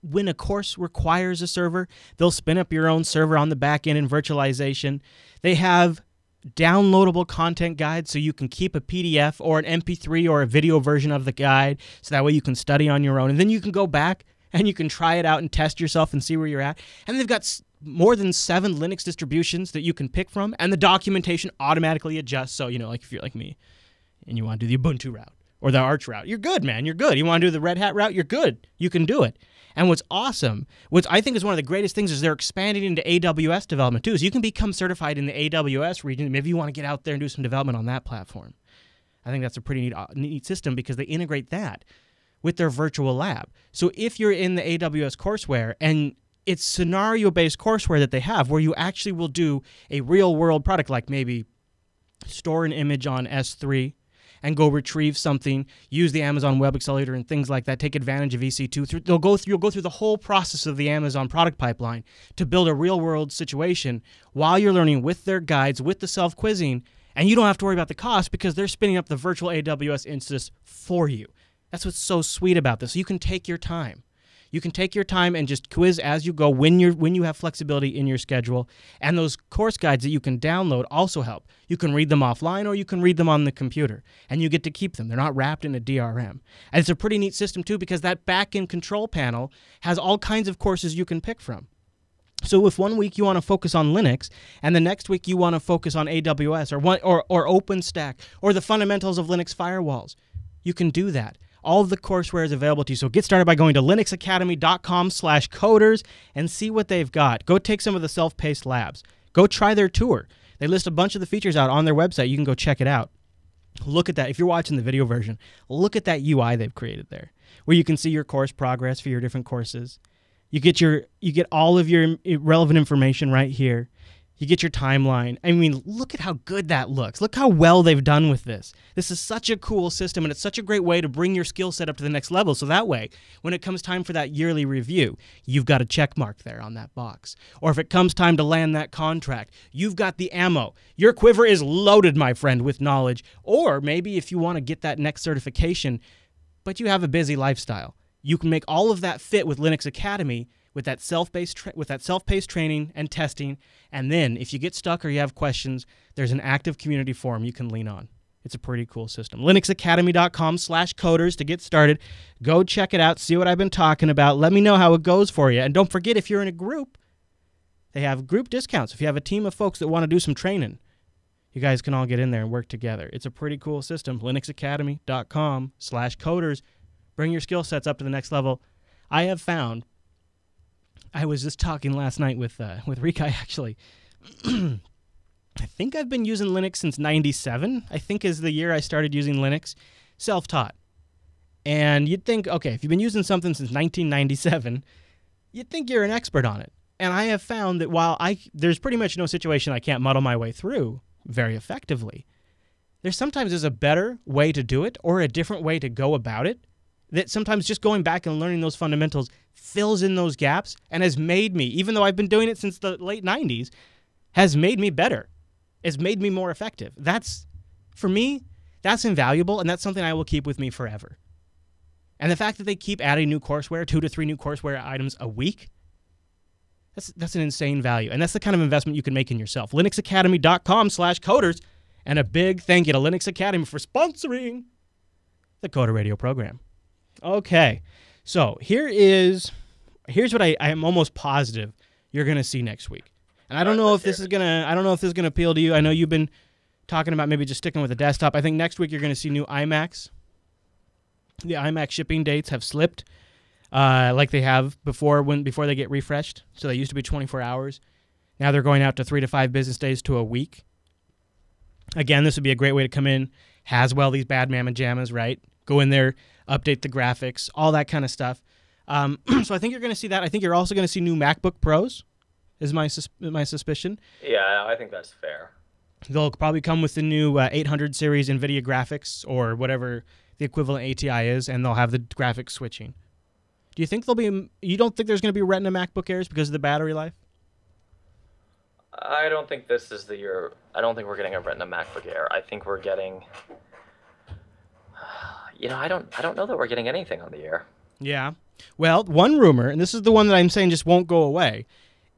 When a course requires a server, they'll spin up your own server on the back end in virtualization. They have downloadable content guides so you can keep a PDF or an MP3 or a video version of the guide so that way you can study on your own. And then you can go back and you can try it out and test yourself and see where you're at. And they've got more than 7 Linux distributions that you can pick from, and the documentation automatically adjusts. So, like if you're like me and you want to do the Ubuntu route or the Arch route, you're good, man. You're good. You want to do the Red Hat route, you're good. You can do it. And what's awesome, what I think is one of the greatest things, is they're expanding into AWS development too. So you can become certified in the AWS region. Maybe you want to get out there and do some development on that platform. I think that's a pretty neat system because they integrate that with their virtual lab. So if you're in the AWS courseware, and it's scenario-based courseware that they have where you actually will do a real-world product, like maybe store an image on S3, and go retrieve something, use the Amazon Web Accelerator and things like that, take advantage of EC2. You'll go through the whole process of the Amazon product pipeline to build a real-world situation while you're learning with their guides, with the self-quizzing, and you don't have to worry about the cost because they're spinning up the virtual AWS instance for you. That's what's so sweet about this. You can take your time. You can take your time and just quiz as you go when you have flexibility in your schedule. And those course guides that you can download also help. You can read them offline or you can read them on the computer, and you get to keep them. They're not wrapped in a DRM. And it's a pretty neat system too, because that back-end control panel has all kinds of courses you can pick from. So if one week you want to focus on Linux, and the next week you want to focus on AWS or OpenStack or the fundamentals of Linux firewalls, you can do that. All of the courseware is available to you. So get started by going to linuxacademy.com/coders and see what they've got. Go take some of the self-paced labs. Go try their tour. They list a bunch of the features out on their website. You can go check it out. Look at that. If you're watching the video version, look at that UI they've created there, where you can see your course progress for your different courses. You get all of your relevant information right here. You get your timeline. I mean, look at how good that looks. Look how well they've done with this. This is such a cool system, and it's such a great way to bring your skill set up to the next level. So that way, when it comes time for that yearly review, you've got a check mark there on that box. Or if it comes time to land that contract, you've got the ammo. Your quiver is loaded, my friend, with knowledge. Or maybe if you want to get that next certification, but you have a busy lifestyle, you can make all of that fit with Linux Academy with that self-paced training and testing. And then if you get stuck or you have questions, there's an active community forum you can lean on. It's a pretty cool system. linuxacademy.com/coders to get started. Go check it out. See what I've been talking about. Let me know how it goes for you. And don't forget, if you're in a group, they have group discounts. If you have a team of folks that want to do some training, you guys can all get in there and work together. It's a pretty cool system. linuxacademy.com/coders. Bring your skill sets up to the next level. I have found, I was just talking last night with Rikai, actually. I think I've been using Linux since 97, I think is the year I started using Linux. Self-taught. And you'd think, okay, if you've been using something since 1997, you'd think you're an expert on it. And I have found that while there's pretty much no situation I can't muddle my way through very effectively, sometimes there's a better way to do it or a different way to go about it, that sometimes just going back and learning those fundamentals fills in those gaps and has made me, even though I've been doing it since the late 90s, has made me better. It's made me more effective. For me, that's invaluable, and that's something I will keep with me forever. And the fact that they keep adding new courseware, 2 to 3 new courseware items a week, that's an insane value. And that's the kind of investment you can make in yourself. linuxacademy.com/coders. And a big thank you to Linux Academy for sponsoring the Coder Radio program. Okay, so here's what I am almost positive you're gonna see next week, and I don't know if this is gonna appeal to you. I know you've been talking about maybe just sticking with a desktop. I think next week you're gonna see new Imacs. The Imac shipping dates have slipped, like they have before they get refreshed. So they used to be 24 hours. Now they're going out to 3 to 5 business days to a week. Again, this would be a great way to come in, Haswell these bad mamma jammas, right? Go in there, update the graphics, all that kind of stuff. So I think you're going to see that. I think you're also going to see new MacBook Pros, is my suspicion. Yeah, I think that's fair. They'll probably come with the new 800 series NVIDIA graphics or whatever the equivalent ATI is, and they'll have the graphics switching. Do you think you don't think there's going to be Retina MacBook Airs because of the battery life? I don't think this is the year. I don't think we're getting a Retina MacBook Air. I think we're getting... I don't know that we're getting anything on the Air. Yeah. Well, one rumor, and this is the one that I'm saying just won't go away,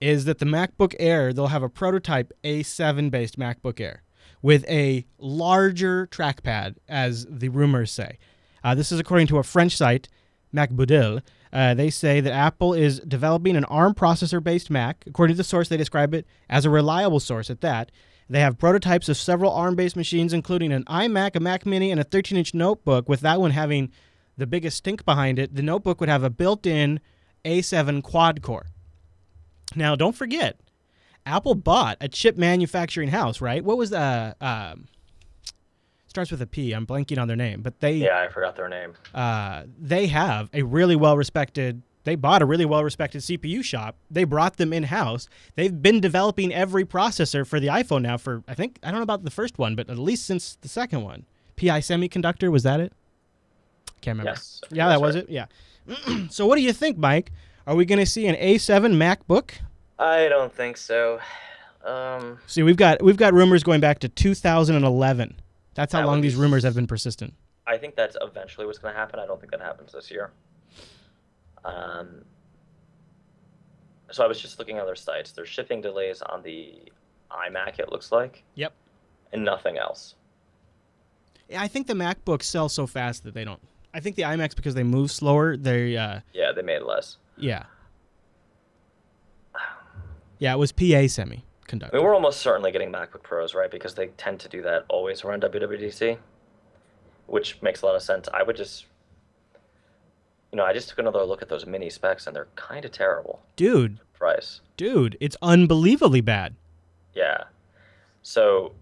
is that the MacBook Air, they'll have a prototype A7-based MacBook Air with a larger trackpad, as the rumors say. This is according to a French site, Macbook. They say that Apple is developing an ARM processor-based Mac. According to the source, they describe it as a reliable source at that. They have prototypes of several ARM-based machines, including an iMac, a Mac Mini, and a 13-inch notebook, with that one having the biggest stink behind it. The notebook would have a built-in A7 quad-core. Now, don't forget, Apple bought a chip manufacturing house, right? What was starts with a P. I'm blanking on their name, but Yeah, I forgot their name. They have a really well-respected... They bought a really well-respected CPU shop. They brought them in-house. They've been developing every processor for the iPhone now for, I don't know about the first one, but at least since the second one. PI Semiconductor, was that it? Can't remember. Yes. Yeah, that was it? Yeah. So what do you think, Mike? Are we going to see an A7 MacBook? I don't think so. See, we've got rumors going back to 2011. That's how long these rumors have been persistent. I think that's eventually what's going to happen. I don't think that happens this year. Um, so I was just looking at their sites. There's shipping delays on the iMac, it looks like, Yep. and nothing else. I think the MacBooks sell so fast that they don't. I think the iMacs, because they move slower, they Yeah, they made less. yeah. Yeah, it was PA I semiconductor. mean, we're almost certainly getting MacBook Pros, right? Because they tend to do that always around WWDC, which makes a lot of sense. I would just, I just took another look at those mini specs, and they're kind of terrible. Dude, Price. it's unbelievably bad. Yeah. So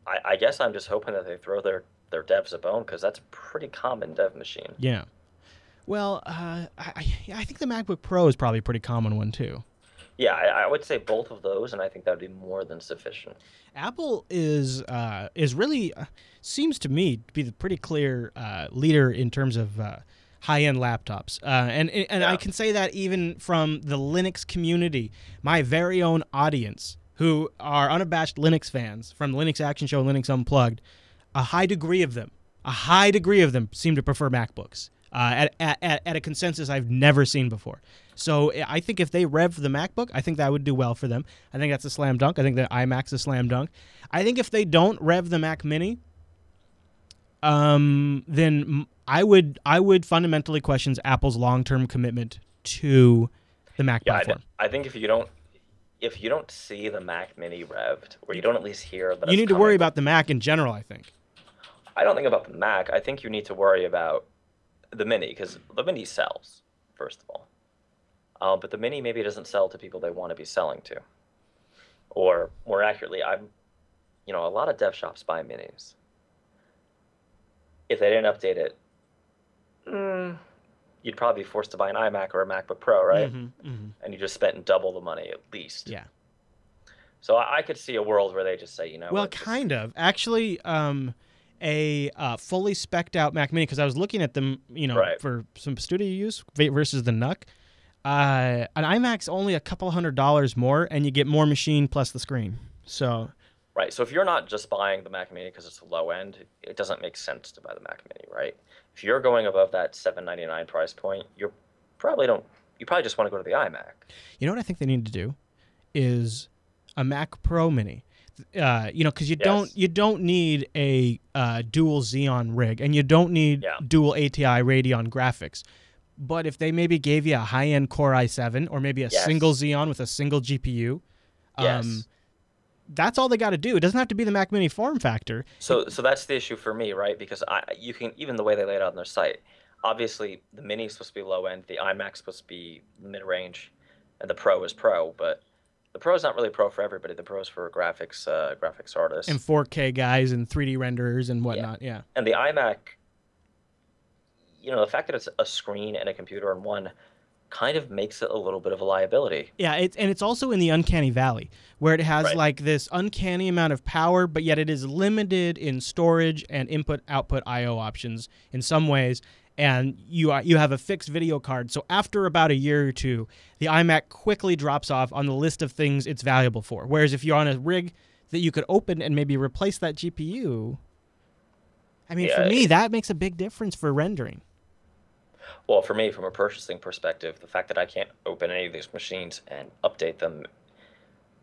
I guess I'm just hoping that they throw their devs a bone, because that's a pretty common dev machine. Yeah. Well, I think the MacBook Pro is probably a pretty common one too. Yeah, I would say both of those, and I think that would be more than sufficient. Apple is really seems to me to be the pretty clear leader in terms of high-end laptops, and Yeah. I can say that even from the Linux community, my very own audience, who are unabashed Linux fans from Linux Action Show, Linux Unplugged, a high degree of them seem to prefer MacBooks at a consensus I've never seen before. So I think if they rev the MacBook, I think that would do well for them. I think that's a slam dunk. I think the iMac's a slam dunk. I think if they don't rev the Mac Mini, then I would fundamentally question Apple's long-term commitment to the Mac platform. I think if you don't see the Mac Mini revved, or you don't at least hear that You it's need to worry coming, about the Mac in general, I think. I don't think about the Mac. I think you need to worry about the Mini, because the Mini sells, first of all. But the Mini maybe doesn't sell to people they want to be selling to. Or more accurately, a lot of dev shops buy Minis. If they didn't update it, you'd probably be forced to buy an iMac or a MacBook Pro, right? And you just spent double the money at least. Yeah. So I could see a world where they just say, Well, kind of. Actually, a fully spec'd out Mac Mini, because I was looking at them, Right. for some studio use versus the NUC. An iMac's only a couple $100 more, and you get more machine plus the screen. So, Right. So if you're not just buying the Mac Mini because it's low end, it doesn't make sense to buy the Mac Mini, right? If you're going above that $799 price point, you probably just want to go to the iMac. you know what I think they need to do is a Mac Pro Mini. Because you don't need a dual Xeon rig, and you don't need dual ATI Radeon graphics. But if they maybe gave you a high-end Core i7, or maybe a single Xeon with a single GPU, that's all they got to do. It doesn't have to be the Mac Mini form factor. So that's the issue for me, right? Because you can, even the way they lay it out on their site, obviously the Mini is supposed to be low end, the iMac's supposed to be mid-range, and the Pro is Pro. But the Pro is not really Pro for everybody. The Pro is for graphics artists And 4K guys and 3D renderers and whatnot. Yeah. And the iMac, the fact that it's a screen and a computer in one kind of makes it a little bit of a liability. Yeah, it's also in the uncanny valley, where it has like this uncanny amount of power, but yet it is limited in storage and input-output I/O options in some ways, and you have a fixed video card. So after about a year or two, the iMac quickly drops off on the list of things it's valuable for. Whereas if you're on a rig that you could open and maybe replace that GPU, I mean, for me, that makes a big difference for rendering. Well, for me, from a purchasing perspective, the fact that I can't open any of these machines and update them,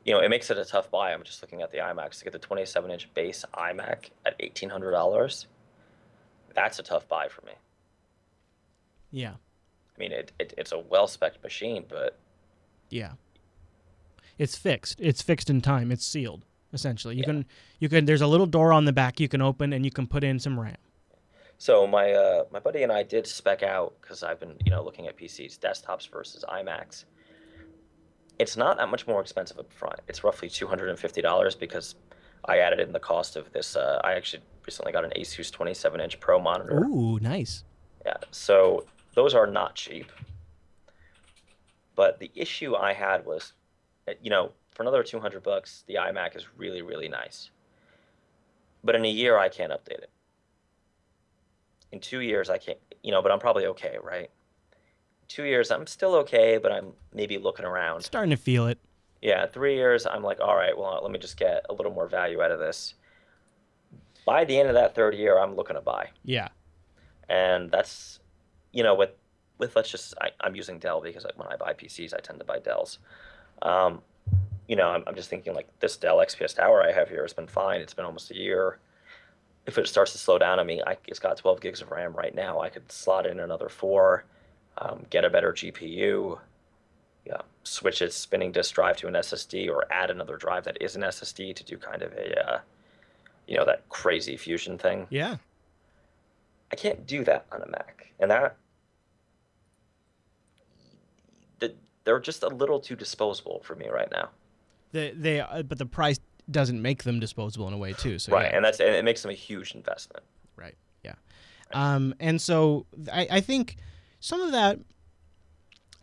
it makes it a tough buy. I'm just looking at the iMacs. To get the 27-inch base iMac at $1,800, that's a tough buy for me. Yeah. I mean, it's a well-spec'd machine, but... Yeah. It's fixed. It's fixed in time. It's sealed, essentially. You can. There's a little door on the back you can open, and you can put in some RAM. So my buddy and I did spec out, because I've been looking at PCs, desktops versus iMacs. It's not that much more expensive up front. It's roughly $250 because I added in the cost of this. I actually recently got an Asus 27-inch Pro monitor. Ooh, nice. Yeah, so those are not cheap. But the issue I had was, for another $200, the iMac is really, really nice. But in a year, I can't update it. In 2 years, I can't, but I'm probably okay, right? 2 years, I'm still okay, but I'm maybe looking around. Starting to feel it. Yeah, 3 years, I'm like, all right, well, let me just get a little more value out of this. By the end of that third year, I'm looking to buy. Yeah. And that's, I'm using Dell because when I buy PCs, I tend to buy Dells. Um, I'm just thinking like this Dell XPS Tower I have here has been fine. It's been almost a year. If it starts to slow down on me, it's got 12 gigs of RAM right now. I could slot in another 4, get a better GPU, yeah, switch its spinning disk drive to an SSD, or add another drive that is an SSD to do kind of a, that crazy fusion thing. Yeah. I can't do that on a Mac, and they're just a little too disposable for me right now. But the price doesn't make them disposable in a way too. So right, yeah. and it makes them a huge investment. Right. Yeah. And so I think some of that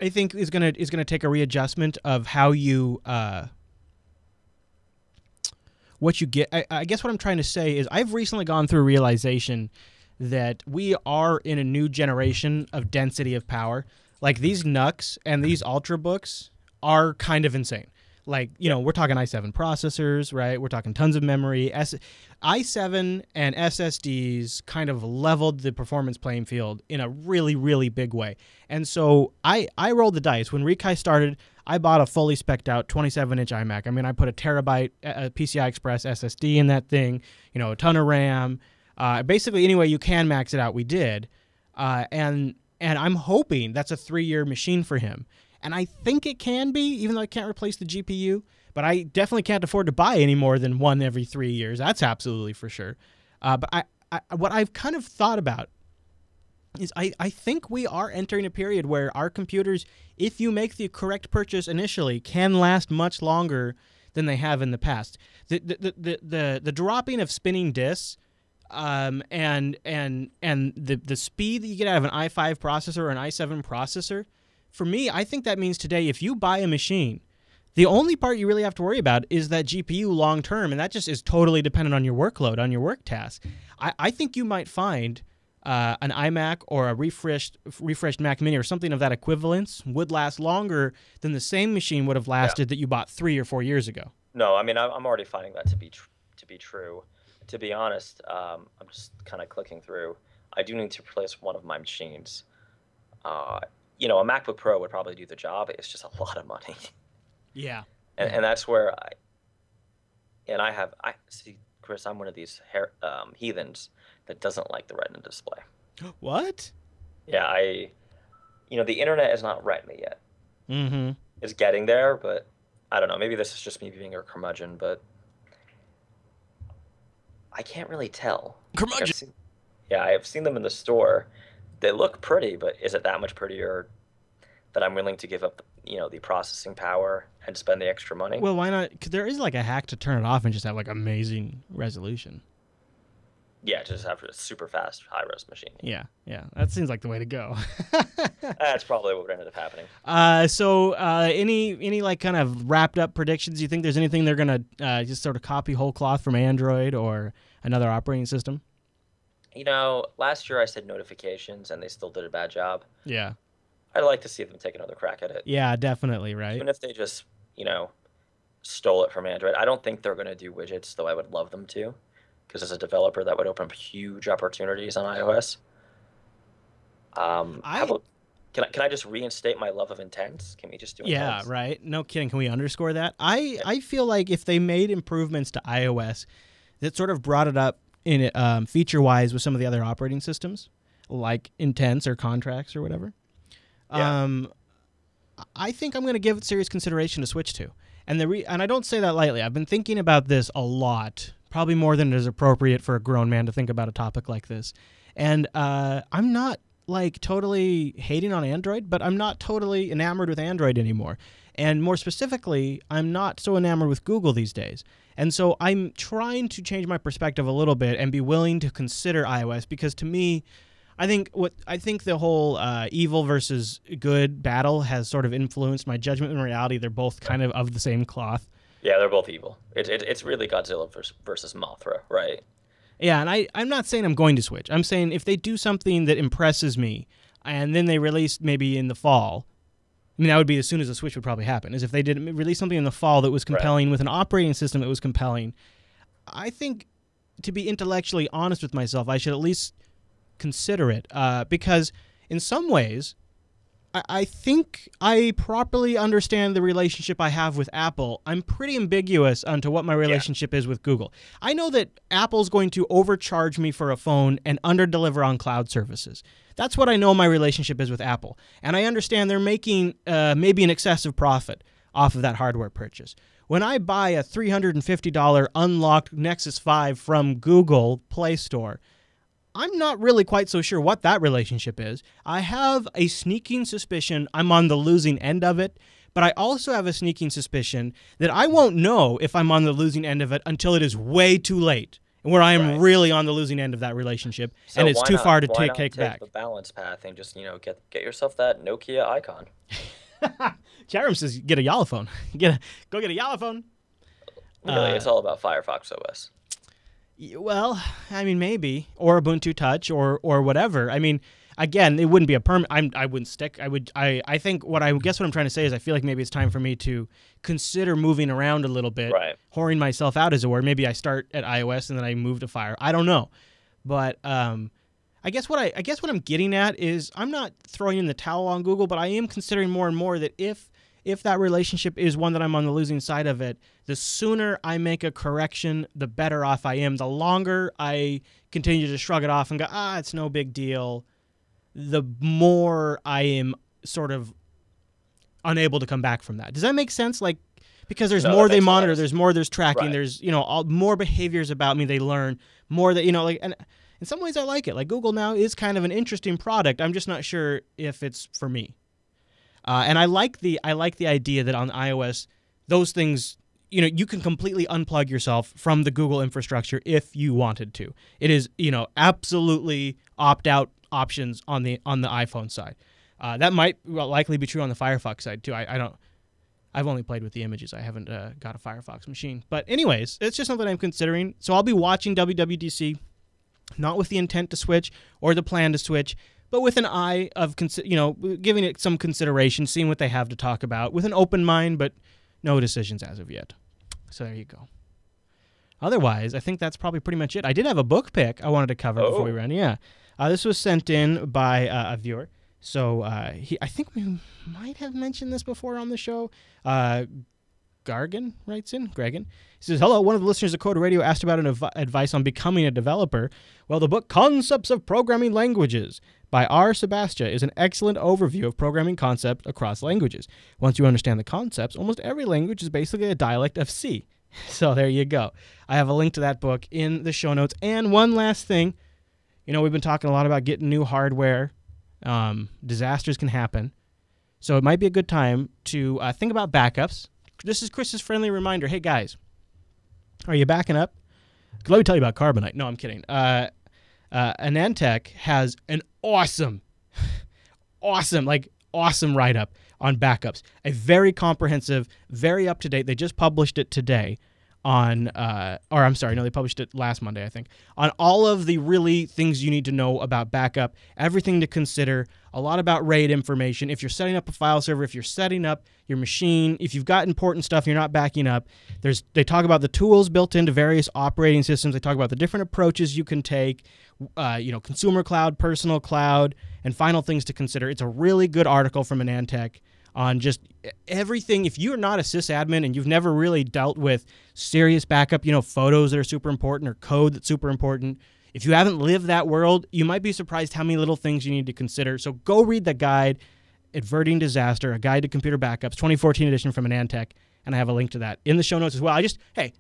is gonna take a readjustment of how you what you get. I guess what I'm trying to say is I've recently gone through a realization that we are in a new generation of density of power. Like these NUCs and these Ultrabooks are kind of insane. Like, we're talking i7 processors, right? We're talking tons of memory. i7 and SSDs kind of leveled the performance playing field in a really, really big way. And so I rolled the dice. When Rekai started, I bought a fully spec'd out 27-inch iMac. I mean, I put a terabyte PCI Express SSD in that thing, a ton of RAM. Basically, any way you can max it out, we did. And I'm hoping that's a 3-year machine for him. And I think it can be, even though I can't replace the GPU. But I definitely can't afford to buy any more than one every 3 years. That's absolutely for sure. But what I've kind of thought about is I think we are entering a period where our computers, if you make the correct purchase initially, can last much longer than they have in the past. The dropping of spinning disks and the speed that you get out of an i5 processor or an i7 processor, for me, I think that means today if you buy a machine, the only part you really have to worry about is that GPU long term, and that just is totally dependent on your workload, on your work tasks. I think you might find an iMac or a refreshed Mac Mini or something of that equivalence would last longer than the same machine would have lasted that you bought 3 or 4 years ago. No, I mean I'm already finding that to be true. To be honest, I'm just kind of clicking through. I do need to replace one of my machines. A MacBook Pro would probably do the job. It's just a lot of money. Yeah. And that's where I see, Chris, I'm one of these heathens that doesn't like the Retina display. What? Yeah, the internet is not Retina yet. Mm-hmm. It's getting there, but I don't know. Maybe this is just me being a curmudgeon, but I can't really tell. Curmudgeon. I've seen them in the store. They look pretty, but is it that much prettier that I'm willing to give up the processing power and spend the extra money? Well, why not? Because there is like a hack to turn it off and just have like amazing resolution. Yeah, just have a super fast high-res machine. Yeah, that seems like the way to go. That's probably what ended up happening. So any like kind of wrapped up predictions? You think there's anything they're gonna just sort of copy whole cloth from Android or another operating system? Last year I said notifications, and they still did a bad job. Yeah. I'd like to see them take another crack at it. Yeah, definitely, right? Even if they just, stole it from Android. I don't think they're going to do widgets, though I would love them to, because as a developer, that would open up huge opportunities on iOS. Can I just reinstate my love of Intents? Can we just do Intents? Yeah, right. No kidding. Can we underscore that? I feel like if they made improvements to iOS that sort of brought it up in feature-wise with some of the other operating systems, like Intents or Contracts or whatever, I think I'm going to give it serious consideration to switch to. And I don't say that lightly. I've been thinking about this a lot, probably more than is appropriate for a grown man to think about a topic like this. And I'm not like totally hating on Android, but I'm not totally enamored with Android anymore. And more specifically, I'm not so enamored with Google these days. And so I'm trying to change my perspective a little bit and be willing to consider iOS, because to me, I think the whole evil versus good battle has sort of influenced my judgment. In reality, they're both kind of the same cloth. Yeah, they're both evil. It's really Godzilla versus Mothra, right? Yeah, and I'm not saying I'm going to switch. I'm saying if they do something that impresses me, and then they release maybe in the fall, I mean, that would be as soon as the switch would probably happen, is if they did release something in the fall that was compelling with an operating system that was compelling. I think, to be intellectually honest with myself, I should at least consider it, because in some ways, I think I properly understand the relationship I have with Apple. I'm pretty ambiguous onto what my relationship is with Google. I know that Apple's going to overcharge me for a phone and underdeliver on cloud services. That's what I know my relationship is with Apple. And I understand they're making maybe an excessive profit off of that hardware purchase. When I buy a $350 unlocked Nexus 5 from Google Play Store, I'm not really quite so sure what that relationship is. I have a sneaking suspicion I'm on the losing end of it, but I also have a sneaking suspicion that I won't know if I'm on the losing end of it until it is way too late, where I am really on the losing end of that relationship, So and it's too far to why take not back. the balance path and just get yourself that Nokia icon. Charum says, get a Yalaphone. Go get a Yalaphone. Really, it's all about Firefox OS. Well, I mean, maybe, or Ubuntu Touch, or whatever. I mean, again, it wouldn't be a permanent. I wouldn't stick. I think what I'm trying to say is I feel like maybe it's time for me to consider moving around a little bit, whoring myself out, as it were. Maybe I start at iOS and then I move to Fire. I don't know, but I guess what I'm getting at is I'm not throwing in the towel on Google, but I am considering more and more that if that relationship is one that I'm on the losing side of it, the sooner I make a correction, the better off I am. The longer I continue to shrug it off and go, it's no big deal, the more I am sort of unable to come back from that. Does that make sense? Like, because there's more they monitor, there's more there's tracking, there's, more behaviors about me they learn, more that, and in some ways I like it. Like, Google now is kind of an interesting product. I'm just not sure if it's for me. And I like the idea that on iOS, those things, you can completely unplug yourself from the Google infrastructure if you wanted to. It is, absolutely opt-out options on the iPhone side. That might likely be true on the Firefox side too. I've only played with the images. I haven't got a Firefox machine. But anyways, it's just something I'm considering. So I'll be watching WWDC, not with the intent to switch or the plan to switch, but with an eye of, giving it some consideration, seeing what they have to talk about, with an open mind, but no decisions as of yet. So there you go. Otherwise, I think that's probably pretty much it. I did have a book pick I wanted to cover before we ran. Yeah. This was sent in by a viewer. So I think we might have mentioned this before on the show. Gargan writes in, Gregan. He says, hello, one of the listeners of Code Radio asked about advice on becoming a developer. Well, the book Concepts of Programming Languages by R. Sebastia is an excellent overview of programming concepts across languages. Once you understand the concepts, almost every language is basically a dialect of C. So there you go. I have a link to that book in the show notes. And one last thing, we've been talking a lot about getting new hardware. Disasters can happen. So it might be a good time to think about backups. This is Chris's friendly reminder. Hey, guys, are you backing up? Let me tell you about Carbonite. No, I'm kidding. Anantech has an awesome write-up on backups. A very comprehensive, very up-to-date. They just published it today on, they published it last Monday, I think, on all of the really things you need to know about backup, everything to consider, a lot about RAID information. If you're setting up a file server, if you're setting up your machine, if you've got important stuff you're not backing up, they talk about the tools built into various operating systems. They talk about the different approaches you can take, consumer cloud, personal cloud, and final things to consider. It's a really good article from Anantech on just everything. If you're not a sysadmin and you've never really dealt with serious backup, photos that are super important or code that's super important, if you haven't lived that world, you might be surprised how many little things you need to consider. So go read the guide, Averting Disaster, A Guide to Computer Backups, 2014 edition from Anantech, and I have a link to that in the show notes as well. I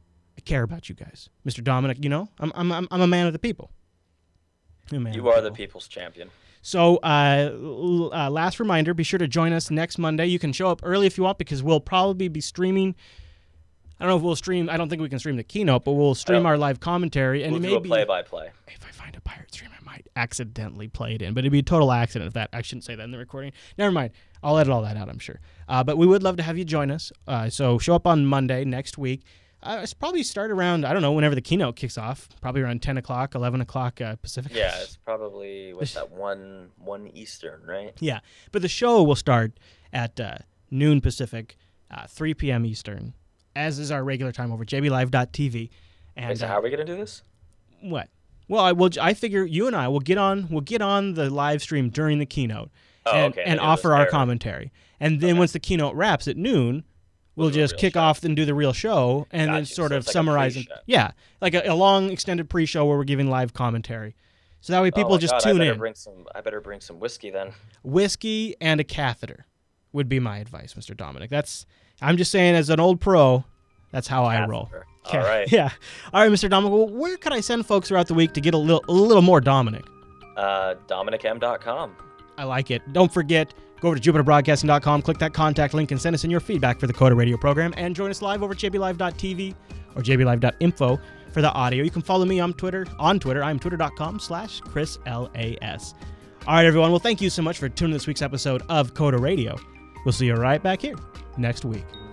care about you guys. Mr. Dominic, I'm a man of the people. You are the people's champion. So last reminder, be sure to join us next Monday. You can show up early if you want because we'll probably be streaming. I don't know if we'll stream. I don't think we can stream the keynote, but we'll stream our live commentary. And we'll maybe do a play-by-play. If I find a pirate stream, I might accidentally play it in. But it'd be a total accident if that. I shouldn't say that in the recording. Never mind. I'll edit all that out, I'm sure. But we would love to have you join us. So show up on Monday next week. It's probably start around, I don't know, whenever the keynote kicks off. Probably around 10 o'clock, 11 o'clock Pacific. Yeah, it's probably, what's that, 1 Eastern, right? Yeah, but the show will start at noon Pacific, 3 p.m. Eastern, as is our regular time over jblive.tv. And Wait, so how are we going to do this? What? Well, I figure you and I will get on the live stream during the keynote. and offer our commentary. And then once the keynote wraps at noon, we'll just kick off and do the real show, and then sort of summarize. Yeah, like a long extended pre-show where we're giving live commentary. So that way people just tune in. I better bring some whiskey then. Whiskey and a catheter would be my advice, Mr. Dominic. I'm just saying, as an old pro, that's how I roll. All right. Yeah. All right, Mr. Dominic. Well, where could I send folks throughout the week to get a little more Dominic? DominicM.com. I like it. Don't forget, go over to JupiterBroadcasting.com, click that contact link, and send us in your feedback for the Coda Radio program. And join us live over at jblive.tv or jblive.info for the audio. You can follow me on Twitter. I'm twitter.com/ChrisLAS. All right, everyone. Well, thank you so much for tuning in this week's episode of Coda Radio. We'll see you right back here next week.